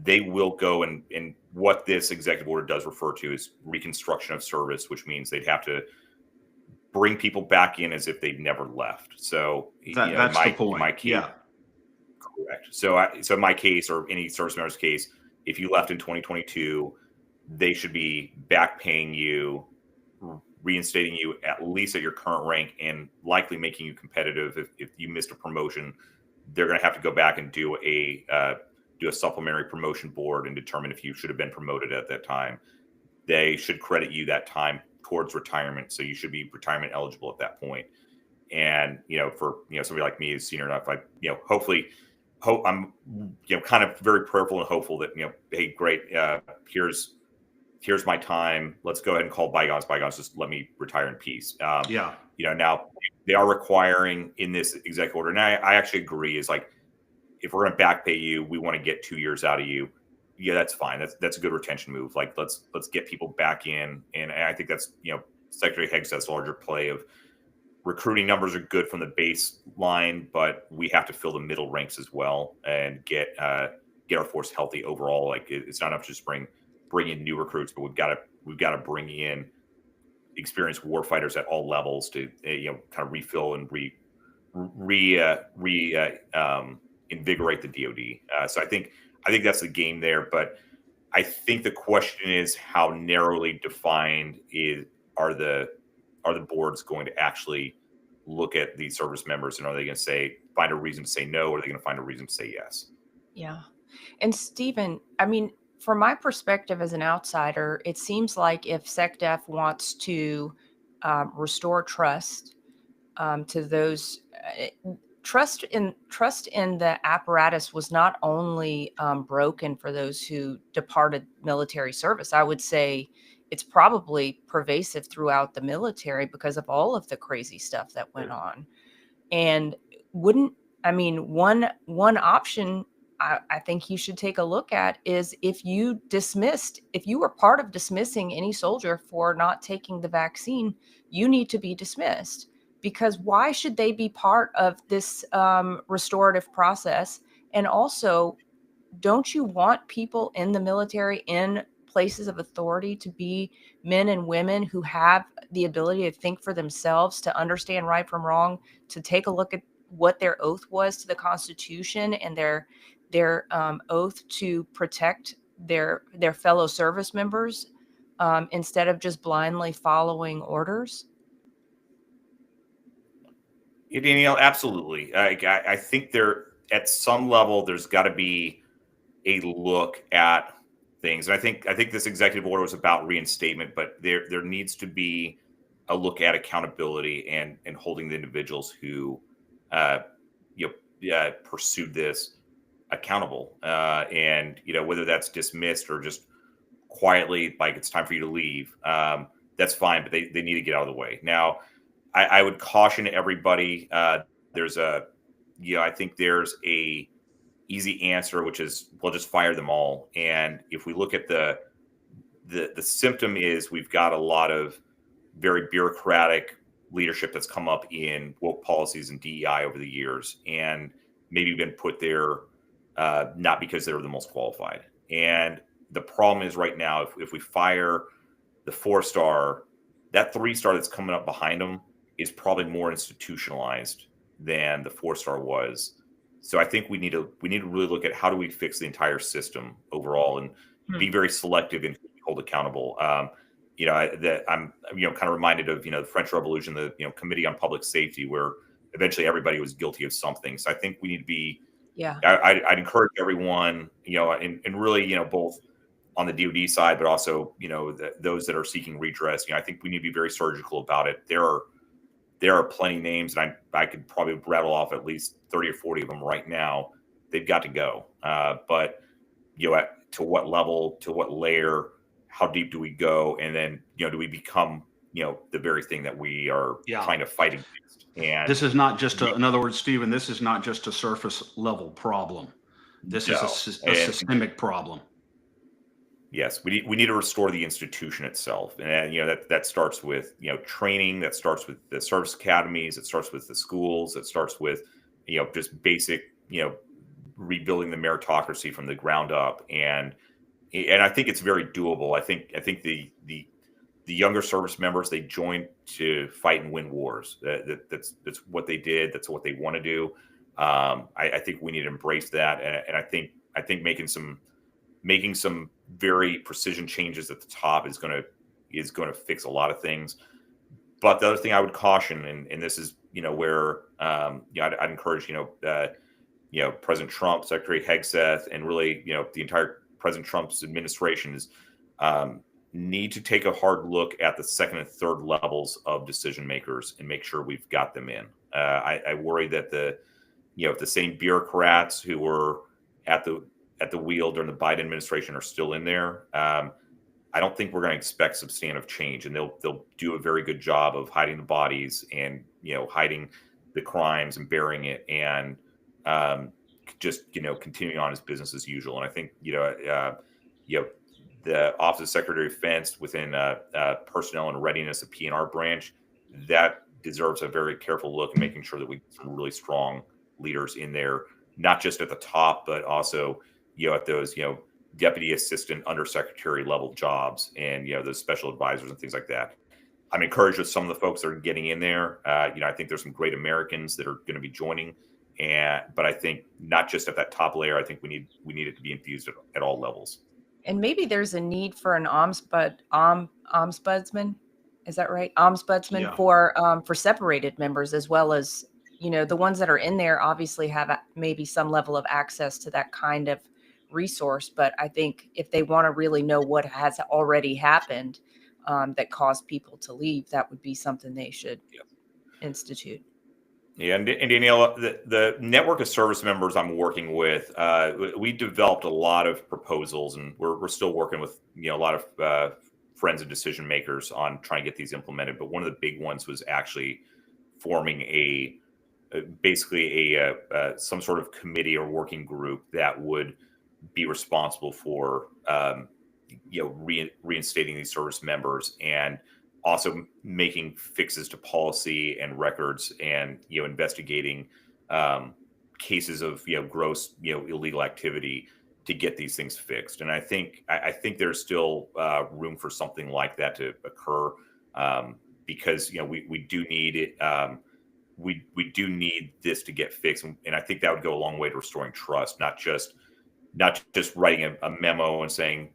they will go and what this executive order does refer to is reconstruction of service, which means they'd have to bring people back in as if they'd never left. So that's the point. In my case, yeah, correct. So in my case, or any service member's case, if you left in 2022, they should be back paying you, reinstating you at least at your current rank, and likely making you competitive. If you missed a promotion, they're going to have to go back and do a supplementary promotion board and determine if you should have been promoted at that time. They should credit you that time towards retirement, so you should be retirement eligible at that point. And for somebody like me who's senior enough, I'm kind of very prayerful and hopeful that hey, great, here's my time. Let's go ahead and call bygones. Just let me retire in peace. Now they are requiring in this executive order, and I actually agree, is like, if we're going to back pay you, we want to get 2 years out of you. Yeah, that's fine. That's a good retention move. Like, let's get people back in. And I think that's, Secretary Heggs has larger play of recruiting numbers are good from the baseline, but we have to fill the middle ranks as well and get our force healthy overall. Like, it's not enough to just bring in new recruits, but we've got to bring in experienced warfighters at all levels to kind of refill and invigorate the DoD. So I think that's the game there. But I think the question is, how narrowly defined are the boards going to actually look at these service members, and are they going to find a reason to say no, or are they going to find a reason to say yes? Yeah. And Stephen, I mean, from my perspective as an outsider, it seems like if SecDef wants to restore trust to those, trust in the apparatus was not only broken for those who departed military service. I would say it's probably pervasive throughout the military because of all of the crazy stuff that went on. And one option I think you should take a look at is if you were part of dismissing any soldier for not taking the vaccine, you need to be dismissed, because why should they be part of this restorative process? And also, don't you want people in the military in places of authority to be men and women who have the ability to think for themselves, to understand right from wrong, to take a look at what their oath was to the Constitution and their oath to protect their fellow service members, instead of just blindly following orders? Yeah, Danielle, absolutely. I think at some level there's got to be a look at things, and I think this executive order was about reinstatement, but there needs to be a look at accountability and holding the individuals who pursued this accountable, and whether that's dismissed or just quietly, like, it's time for you to leave, that's fine, but they need to get out of the way. Now, I would caution everybody, I think there's a easy answer, which is, well, just fire them all. And if we look at the symptom, is we've got a lot of very bureaucratic leadership that's come up in woke policies and DEI over the years, and maybe been put there not because they were the most qualified. And the problem is, right now, if we fire the 4-star, that 3-star that's coming up behind them is probably more institutionalized than the 4-star was. So I think we need to really look at how do we fix the entire system overall, and be very selective and hold accountable. I'm kind of reminded of the French Revolution, the Committee on Public Safety, where eventually everybody was guilty of something. So I think we need to be. Yeah. I'd encourage everyone, and really, both on the DoD side, but also those that are seeking redress. I think we need to be very surgical about it. There are there are plenty of names, and I could probably rattle off at least 30 or 40 of them right now. They've got to go. But to what level, to what layer, how deep do we go? And then, do we become, the very thing that we are trying to fight against? And this is not just in other words, Stephen, this is not just a surface level problem. This is a systemic problem. Yes, we need to restore the institution itself, and that starts with training, that starts with the service academies, it starts with the schools, it starts with just basic rebuilding the meritocracy from the ground up, and I think it's very doable. I think the younger service members, they joined to fight and win wars. That's what they did. That's what they want to do. I think we need to embrace that, and I think making some very precision changes at the top is going to fix a lot of things. But the other thing I would caution, and this is where I'd encourage President Trump, Secretary Hegseth, and really the entire President Trump's administration is need to take a hard look at the second and third levels of decision makers and make sure we've got them in. I worry that the same bureaucrats who were at the wheel during the Biden administration are still in there. I don't think we're going to expect substantive change, and they'll do a very good job of hiding the bodies and hiding the crimes and burying it, and just continuing on as business as usual. And I think the Office of Secretary of Defense within personnel and readiness, a PNR branch, that deserves a very careful look and making sure that we get some really strong leaders in there, not just at the top, but also at those deputy assistant undersecretary level jobs and those special advisors and things like that. I'm encouraged with some of the folks that are getting in there. I think there's some great Americans that are going to be joining, but I think not just at that top layer. I think we need it to be infused at all levels. And maybe there's a need for an ombudsman. Is that right? Ombudsman for separated members, as well as the ones that are in there obviously have maybe some level of access to that kind of resource. But I think if they want to really know what has already happened that caused people to leave, that would be something they should institute. Yeah, and Danielle, the network of service members I'm working with, we developed a lot of proposals, and we're still working with a lot of friends and decision makers on trying to get these implemented. But one of the big ones was actually forming basically some sort of committee or working group that would be responsible for reinstating these service members, and also making fixes to policy and records, and investigating cases of gross illegal activity to get these things fixed. And I think there's still room for something like that to occur, because we do need it. We do need this to get fixed, and I think that would go a long way to restoring trust, not just writing a memo and saying,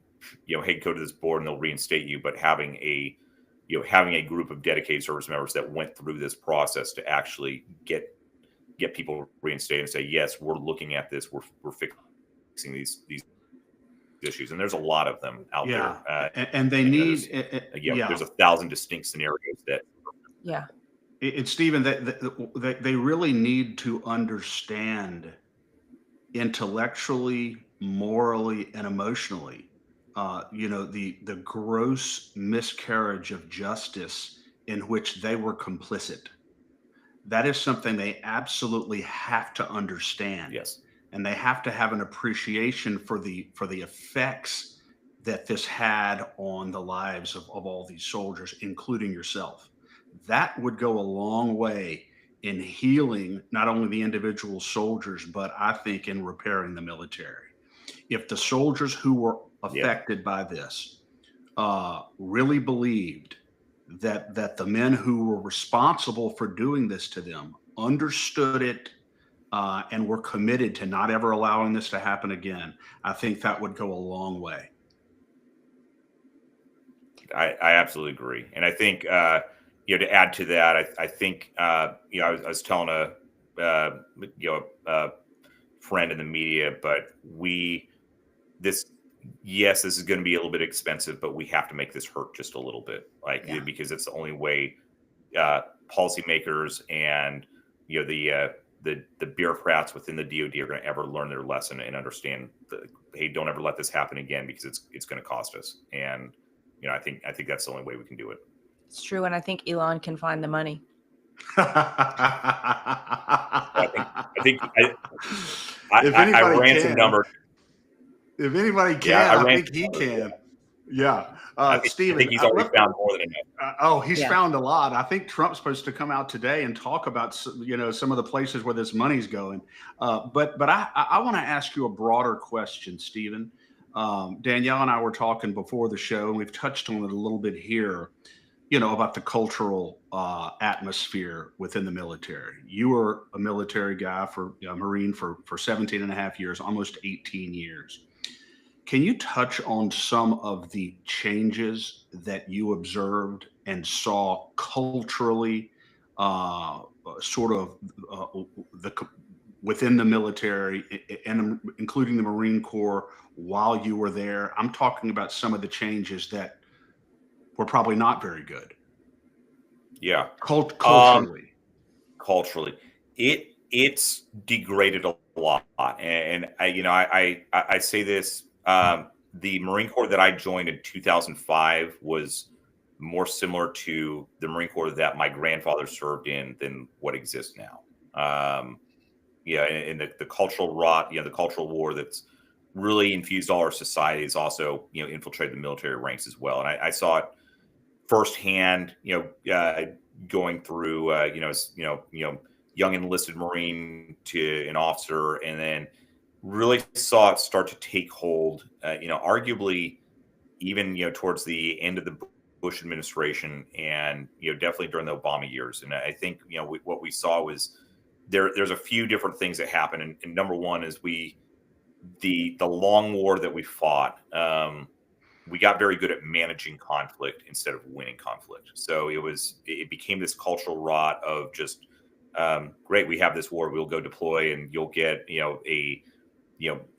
hey, go to this board and they'll reinstate you, but having a group of dedicated service members that went through this process to actually get people reinstated and say, yes, we're looking at this, we're fixing these issues, and there's a lot of them out there. And they need there's 1,000 distinct scenarios that. Yeah. It's Stephen, that they really need to understand intellectually, morally, and emotionally, the gross miscarriage of justice in which they were complicit. That is something they absolutely have to understand. Yes. And they have to have an appreciation for the effects that this had on the lives of all these soldiers, including yourself. That would go a long way in healing not only the individual soldiers, but I think in repairing the military. If the soldiers who were affected by this really believed that the men who were responsible for doing this to them understood it and were committed to not ever allowing this to happen again, I think that would go a long way. I absolutely agree. And I think, to add to that, I think, I was telling a friend in the media, but this is going to be a little bit expensive, but we have to make this hurt just a little bit, because it's the only way policymakers and the bureaucrats within the DoD are going to ever learn their lesson and understand hey, don't ever let this happen again, because it's going to cost us. And I think that's the only way we can do it. It's true, and I think Elon can find the money. I ran some numbers. If anybody can, I think he can. Yeah. Stephen, I think he's already found more than enough. He's found a lot. I think Trump's supposed to come out today and talk about, some of the places where this money's going. But I want to ask you a broader question, Stephen. Danielle and I were talking before the show, and we've touched on it a little bit here, about the cultural atmosphere within the military. You were a military guy, Marine for 17 and a half years, almost 18 years. Can you touch on some of the changes that you observed and saw culturally, within the military, and including the Marine Corps while you were there? I'm talking about some of the changes that were probably not very good. Yeah, culturally, it's degraded a lot, and I say this. The Marine Corps that I joined in 2005 was more similar to the Marine Corps that my grandfather served in than what exists now. And the cultural rot, the cultural war that's really infused all our society is also, infiltrated the military ranks as well. And I saw it firsthand, going through, young enlisted Marine to an officer, and then really saw it start to take hold, arguably even, towards the end of the Bush administration, and, definitely during the Obama years. And I think, what we saw was there's a few different things that happened. And number one is the long war that we fought, we got very good at managing conflict instead of winning conflict. So it became this cultural rot of just, great, we have this war, we'll go deploy, and you'll get, a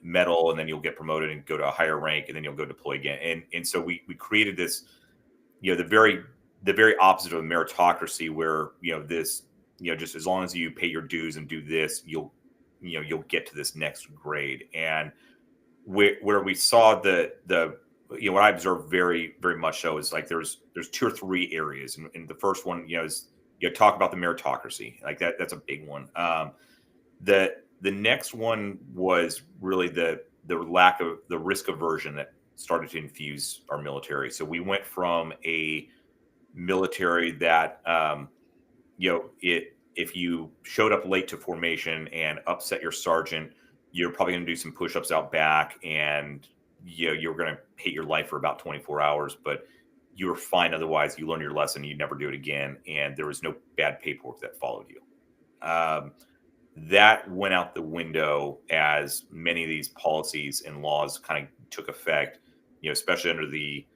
medal, and then you'll get promoted and go to a higher rank, and then you'll go deploy again. And so we created this, the very opposite of a meritocracy, where, this, just as long as you pay your dues and do this, you'll get to this next grade. And where we saw the what I observed very, very much so is like there's 2 or 3 areas. And the first one, is talk about the meritocracy. Like that's a big one. The next one was really the lack of the risk aversion that started to infuse our military. So we went from a military that, if you showed up late to formation and upset your sergeant, you're probably going to do some push-ups out back, and you're going to hate your life for about 24 hours, but you were fine otherwise. You learned your lesson, you never do it again, and there was no bad paperwork that followed you. That went out the window as many of these policies and laws kind of took effect, especially under the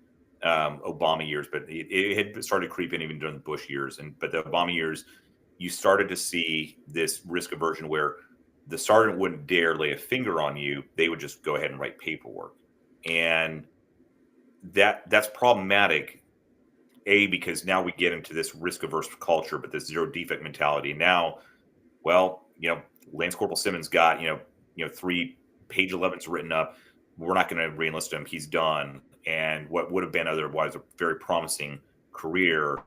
Obama years, but it had started creeping even during the Bush years. But the Obama years, you started to see this risk aversion where the sergeant wouldn't dare lay a finger on you. They would just go ahead and write paperwork. And that's problematic, because now we get into this risk averse culture, but this zero defect mentality. Now, Lance Corporal Simmons got, 3 page 11s written up. We're not going to reenlist him. He's done. And what would have been otherwise a very promising career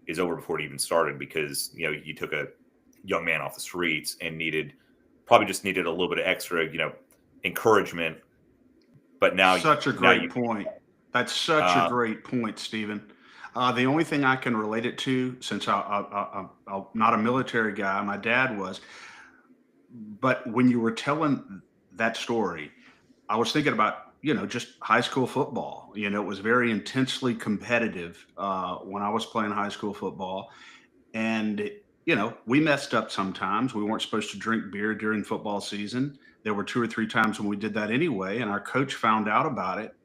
is over before it even started, because, you took a young man off the streets and probably just needed a little bit of extra, encouragement. But now such a great point. That's such a great point, Stephen. The only thing I can relate it to, since I'm not a military guy, my dad was, but when you were telling that story, I was thinking about, just high school football. It was very intensely competitive when I was playing high school football. And, we messed up sometimes. We weren't supposed to drink beer during football season. There were 2 or 3 times when we did that anyway, and our coach found out about it.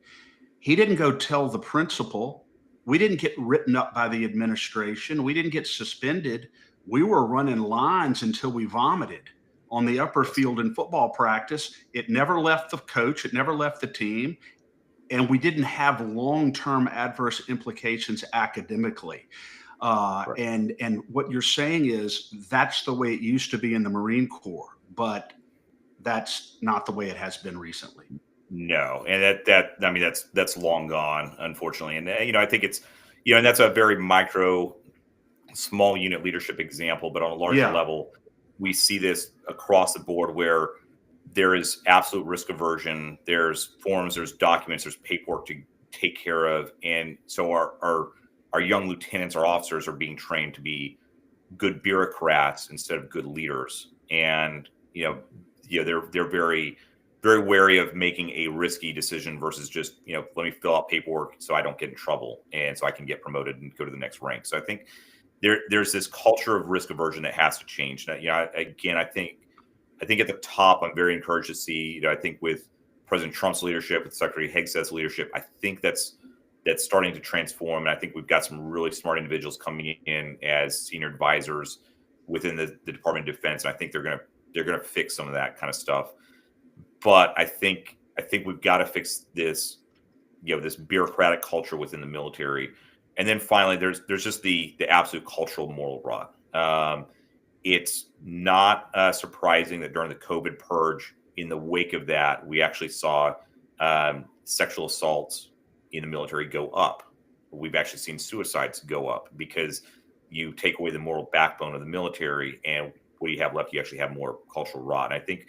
He didn't go tell the principal. We didn't get written up by the administration. We didn't get suspended. We were running lines until we vomited on the upper field in football practice. It never left the coach. It never left the team. And we didn't have long-term adverse implications academically. Right. And what you're saying is that's the way it used to be in the Marine Corps, but that's not the way it has been recently. No, and I mean that's long gone, unfortunately. And I think it's and that's a very micro, small unit leadership example, but on a larger Yeah. level, we see this across the board where there is absolute risk aversion. There's forms, there's documents, there's paperwork to take care of, and so our young lieutenants, our officers are being trained to be good bureaucrats instead of good leaders. And they're very very wary of making a risky decision versus just let me fill out paperwork so I don't get in trouble and so I can get promoted and go to the next rank. So I think there's this culture of risk aversion that has to change. Now, again, I think at the top, I'm very encouraged to see. I think with President Trump's leadership, with Secretary Hegseth's leadership, I think that's starting to transform. And I think we've got some really smart individuals coming in as senior advisors within the Department of Defense, and I think they're gonna fix some of that kind of stuff. But I think we've got to fix this, this bureaucratic culture within the military. And then finally, there's just the absolute cultural moral rot. It's not surprising that during the COVID purge, in the wake of that, we actually saw sexual assaults in the military go up. We've actually seen suicides go up because you take away the moral backbone of the military, and what do you have left? You actually have more cultural rot. And I think,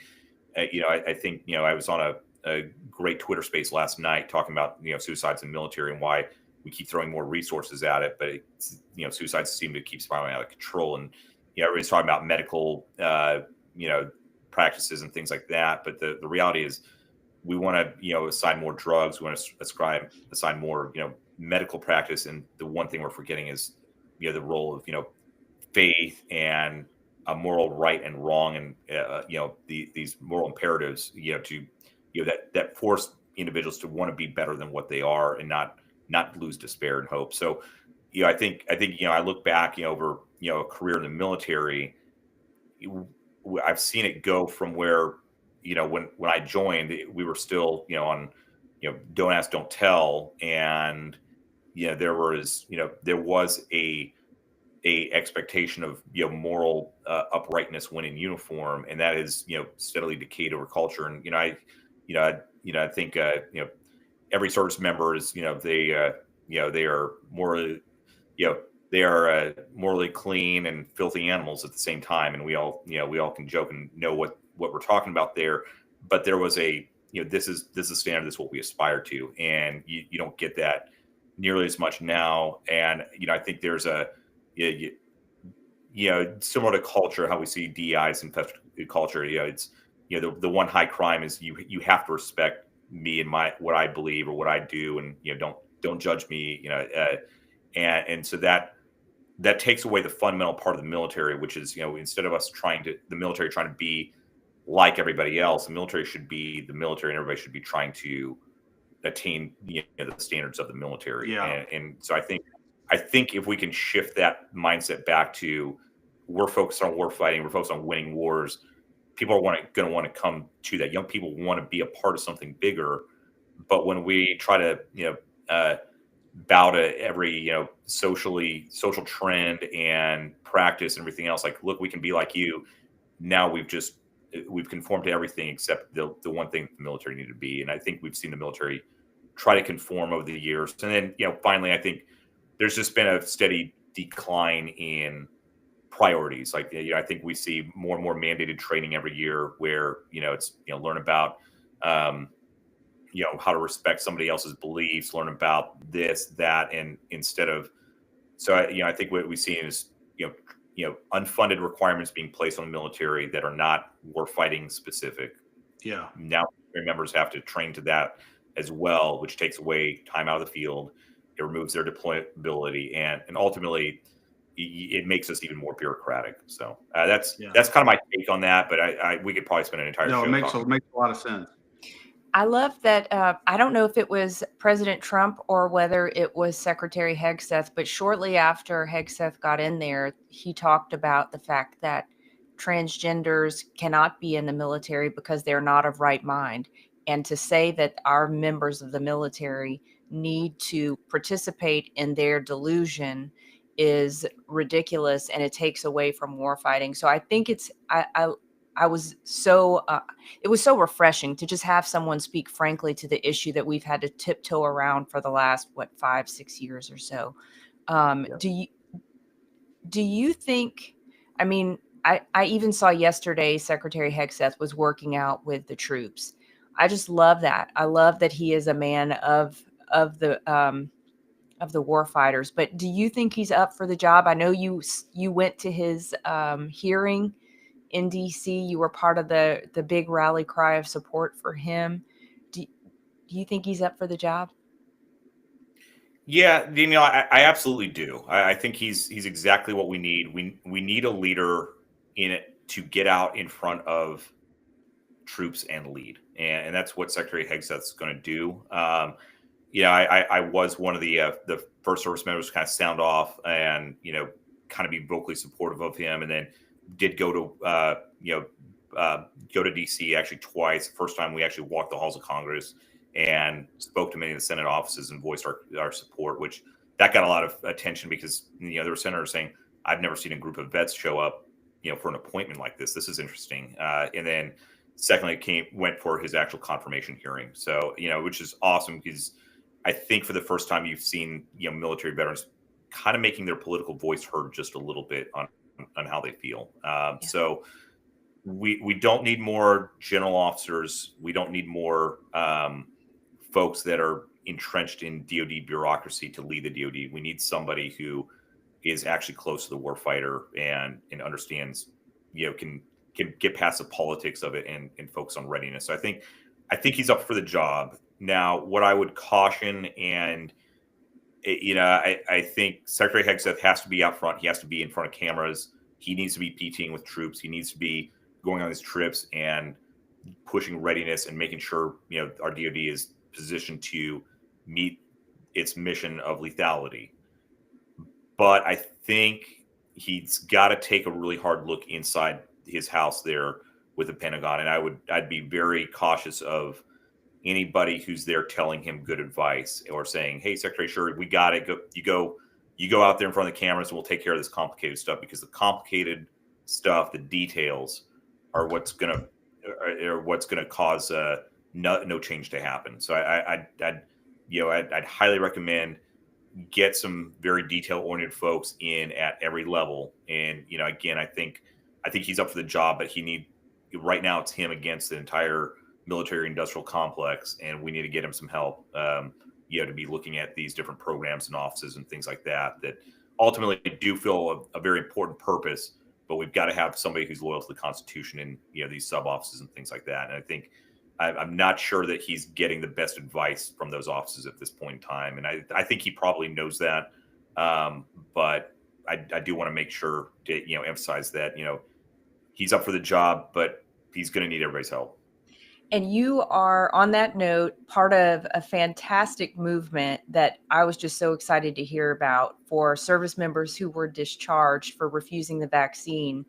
I was on a great Twitter space last night talking about suicides in the military and why we keep throwing more resources at it, but suicides seem to keep spiraling out of control. And everybody's talking about medical practices and things like that, but the reality is we want to assign more drugs, we want to assign more medical practice, and the one thing we're forgetting is the role of faith and a moral right and wrong, and these moral imperatives that force individuals to want to be better than what they are and not lose despair and hope. So I think I look back over a career in the military, I've seen it go from where when I joined, we were still on don't ask, don't tell, and there was a expectation of moral uprightness when in uniform, and that has steadily decayed over culture. And I think every service member is they are more they are morally clean and filthy animals at the same time, and we all can joke and know what we're talking about there. But there was a this is standard, this is what we aspire to, and you don't get that nearly as much now. And I think there's a similar to culture, how we see DEIs in culture. It's the one high crime is you have to respect me and what I believe or what I do, and don't judge me. And so that takes away the fundamental part of the military, which is instead of the military trying to be like everybody else, the military should be the military, and everybody should be trying to attain the standards of the military. Yeah. And so I think if we can shift that mindset back to we're focused on war fighting, we're focused on winning wars, people are going to want to come to that. Young people want to be a part of something bigger. But when we try to bow to every social trend and practice and everything else, like, look, we can be like you. Now we've conformed to everything except the one thing the military needed to be. And I think we've seen the military try to conform over the years. And then finally, I think there's just been a steady decline in priorities. Like, I think we see more and more mandated training every year where, it's, learn about, how to respect somebody else's beliefs, learn about this, that, and instead of, so I think what we see is, unfunded requirements being placed on the military that are not war fighting specific. Yeah. Now members have to train to that as well, which takes away time out of the field. It removes their deployability, and ultimately it makes us even more bureaucratic. So that's kind of my take on that. But we could probably spend an entire show. It makes a lot of sense. I love that. I don't know if it was President Trump or whether it was Secretary Hegseth, but shortly after Hegseth got in there, he talked about the fact that transgenders cannot be in the military because they're not of right mind. And to say that our members of the military need to participate in their delusion is ridiculous, and it takes away from war fighting. So I think I was so it was so refreshing to just have someone speak frankly to the issue that we've had to tiptoe around for the last 5-6 years or so. Yeah. Do you think, I mean, I even saw yesterday Secretary Hegseth was working out with the troops. I just love that. I love that he is a man of the war fighters. But do you think he's up for the job? I know you went to his hearing in DC. You were part of the big rally cry of support for him. Do you think he's up for the job? Yeah, Danielle, I absolutely do. I think he's exactly what we need. We need a leader in it to get out in front of troops and lead, and that's what Secretary Hegseth's going to do. I was one of the first service members to kind of sound off and kind of be vocally supportive of him, and then did go to go to DC actually twice. The first time we actually walked the halls of Congress and spoke to many of the Senate offices and voiced our support, which that got a lot of attention because there were senators saying, "I've never seen a group of vets show up, for an appointment like this. This is interesting." And then secondly, went for his actual confirmation hearing. So which is awesome because I think for the first time you've seen military veterans kind of making their political voice heard just a little bit on how they feel. So we don't need more general officers. We don't need more folks that are entrenched in DoD bureaucracy to lead the DoD. We need somebody who is actually close to the warfighter and understands, can get past the politics of it and focus on readiness. So I think he's up for the job. Now, what I would caution, and I think Secretary Hegseth has to be out front. He has to be in front of cameras. He needs to be PTing with troops. He needs to be going on these trips and pushing readiness and making sure our DoD is positioned to meet its mission of lethality. But I think he's got to take a really hard look inside his house there with the Pentagon, and I'd be very cautious of anybody who's there telling him good advice or saying, "Hey, Secretary, sure, we got it. You go out there in front of the cameras, and we'll take care of this complicated stuff," because the complicated stuff, the details, are what's gonna cause no change to happen. So I'd highly recommend get some very detail oriented folks in at every level. And again, I think he's up for the job, but right now it's him against the entire military industrial complex, and we need to get him some help. To be looking at these different programs and offices and things like that ultimately do fill a very important purpose. But we've got to have somebody who's loyal to the Constitution and these sub offices and things like that. And I think I'm not sure that he's getting the best advice from those offices at this point in time. And I think he probably knows that. But I do want to make sure to emphasize that he's up for the job, but he's going to need everybody's help. And you are, on that note, part of a fantastic movement that I was just so excited to hear about for service members who were discharged for refusing the vaccine,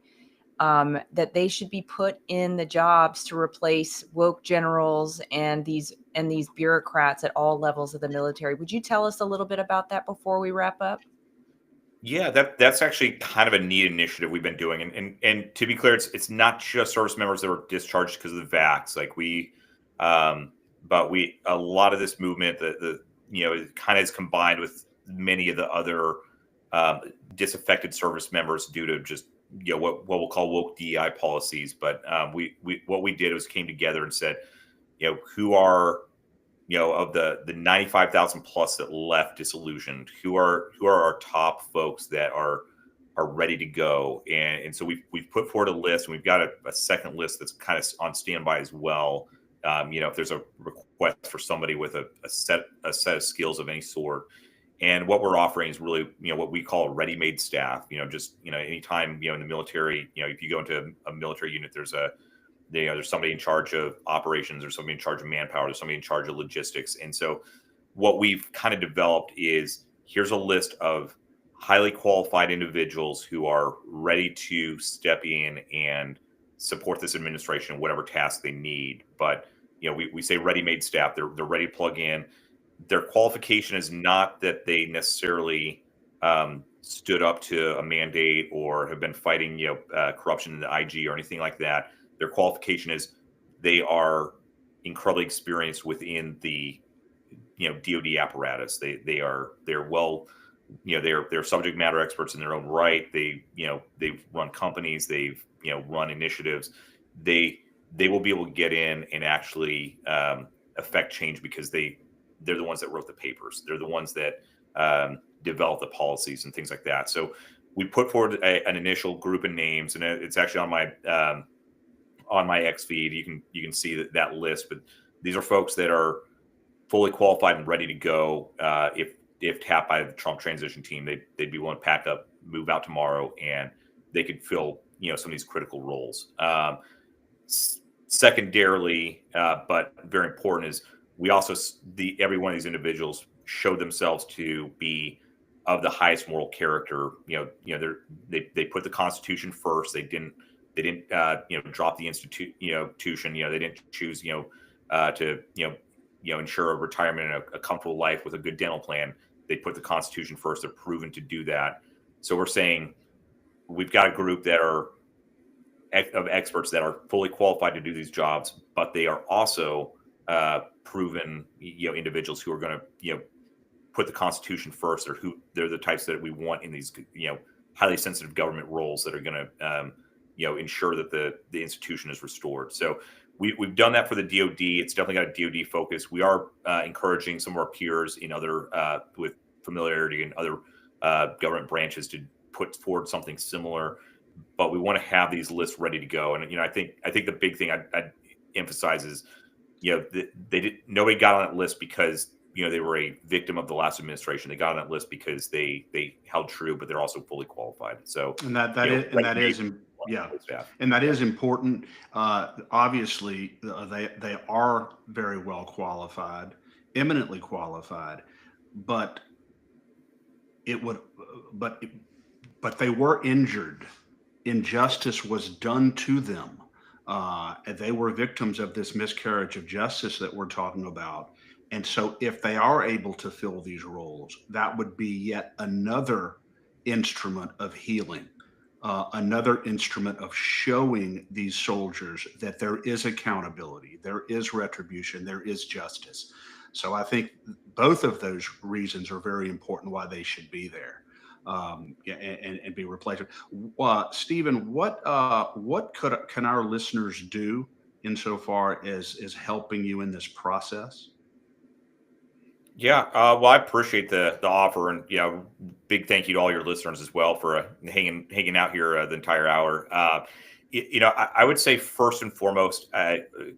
that they should be put in the jobs to replace woke generals and these bureaucrats at all levels of the military. Would you tell us a little bit about that before we wrap up? Yeah, that's actually kind of a neat initiative we've been doing, and to be clear, it's not just service members that were discharged because of the vax. Like but a lot of this movement it kind of is combined with many of the other disaffected service members due to just what we'll call woke DEI policies. But what we did was came together and said, who are of the 95,000 plus that left disillusioned, who are our top folks that are ready to go, and so we've put forward a list, and we've got a second list that's kind of on standby as well. If there's a request for somebody with a set of skills of any sort, and what we're offering is really what we call a ready-made staff. Just anytime in the military, if you go into a military unit, there's somebody in charge of operations, there's somebody in charge of manpower, there's somebody in charge of logistics. And so what we've kind of developed is, here's a list of highly qualified individuals who are ready to step in and support this administration in whatever task they need. But we say ready-made staff. They're ready to plug in. Their qualification is not that they necessarily stood up to a mandate or have been fighting, corruption in the IG or anything like that. Their qualification is they are incredibly experienced within the, DoD apparatus. They're well, they're subject matter experts in their own right. They've run companies, they've run initiatives. They will be able to get in and actually affect change because they're the ones that wrote the papers. They're the ones that develop the policies and things like that. So we put forward an initial group of names, and it's actually on my X feed. You can see that list. But these are folks that are fully qualified and ready to go. If tapped by the Trump transition team, they'd be willing to pack up, move out tomorrow, and they could fill some of these critical roles. Secondarily, but very important, is we also every one of these individuals showed themselves to be of the highest moral character. They put the Constitution first. They didn't drop the institution. They didn't choose to ensure a retirement and a comfortable life with a good dental plan. They put the Constitution first. They're proven to do that. So we're saying we've got a group that are of experts that are fully qualified to do these jobs, but they are also proven individuals who are going to put the Constitution first, or they're the types that we want in these highly sensitive government roles that are going to ensure that the institution is restored. So we've done that for the DoD. It's definitely got a DoD focus. We are encouraging some of our peers in other with familiarity in other government branches to put forward something similar. But we want to have these lists ready to go. And I think the big thing I'd emphasize is nobody got on that list because they were a victim of the last administration. They got on that list because they held true, but they're also fully qualified. So and that is important. Obviously, they are very well qualified, eminently qualified, but they were injured. Injustice was done to them. They were victims of this miscarriage of justice that we're talking about. And so if they are able to fill these roles, that would be yet another instrument of healing, another instrument of showing these soldiers that there is accountability, there is retribution, there is justice. So I think both of those reasons are very important why they should be there. And be replaced. Stephen, what can our listeners do insofar as helping you in this process? Yeah, well, I appreciate the offer, and big thank you to all your listeners as well for hanging out here the entire hour. I would say first and foremost,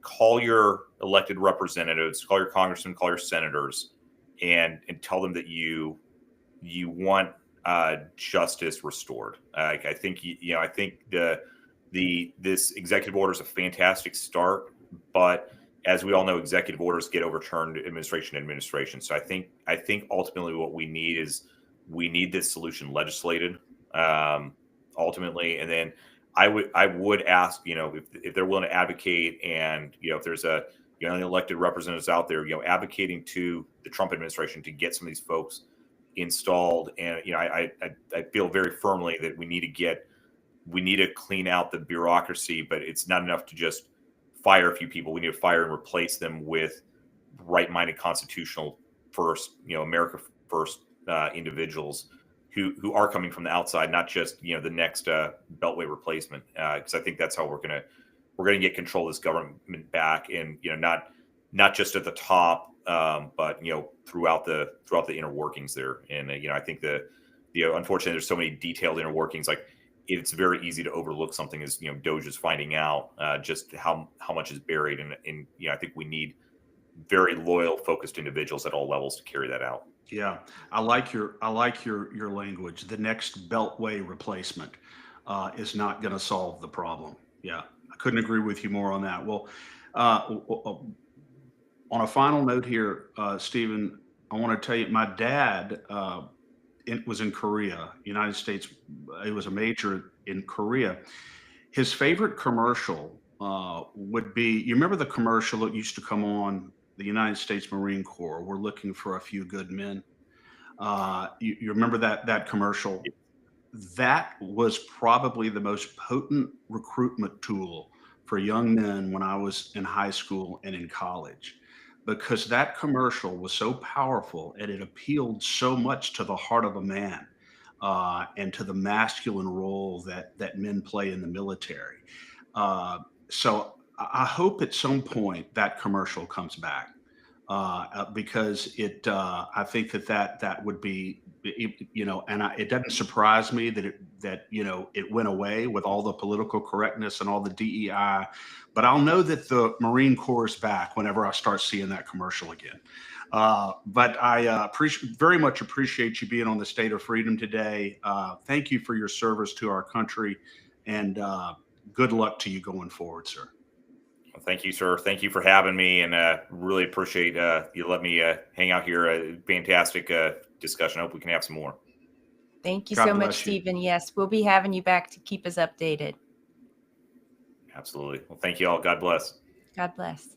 call your elected representatives, call your congressmen, call your senators, and tell them that you want justice restored. I think I think this executive order is a fantastic start, but as we all know, executive orders get overturned administration to administration. So I think ultimately what we need is this solution legislated ultimately, and then I would ask if they're willing to advocate, and if there's any elected representatives out there advocating to the Trump administration to get some of these folks installed. And I feel very firmly that we need to clean out the bureaucracy, but it's not enough to just fire a few people. We need to fire and replace them with right-minded, constitutional first, America first individuals who are coming from the outside, not just the next Beltway replacement. Because I think that's how we're gonna get control of this government back, and not just at the top, but throughout the inner workings there. And I think unfortunately there's so many detailed inner workings. Like, it's very easy to overlook something as DOJ is finding out just how much is buried, and I think we need very loyal, focused individuals at all levels to carry that out. Yeah, I like your language. The next Beltway replacement is not going to solve the problem. Yeah, I couldn't agree with you more on that. Well, on a final note here, Stephen, I want to tell you, my dad was in Korea, United States. He was a major in Korea. His favorite commercial would be, you remember the commercial that used to come on, the United States Marine Corps, we're looking for a few good men. You remember that commercial? That was probably the most potent recruitment tool for young men when I was in high school and in college, because that commercial was so powerful and it appealed so much to the heart of a man, and to the masculine role that men play in the military. Uh, so I hope at some point that commercial comes back, because I think that would be, and it doesn't surprise me that it went away with all the political correctness and all the DEI, but I'll know that the Marine Corps is back whenever I start seeing that commercial again. But I very much appreciate you being on the State of Freedom today. Thank you for your service to our country, and good luck to you going forward, sir. Well, thank you, sir. Thank you for having me, and really appreciate you let me hang out here. Fantastic discussion. I hope we can have some more. Thank you God so much, bless you. Stephen. Yes, we'll be having you back to keep us updated. Absolutely. Well, thank you all. God bless. God bless.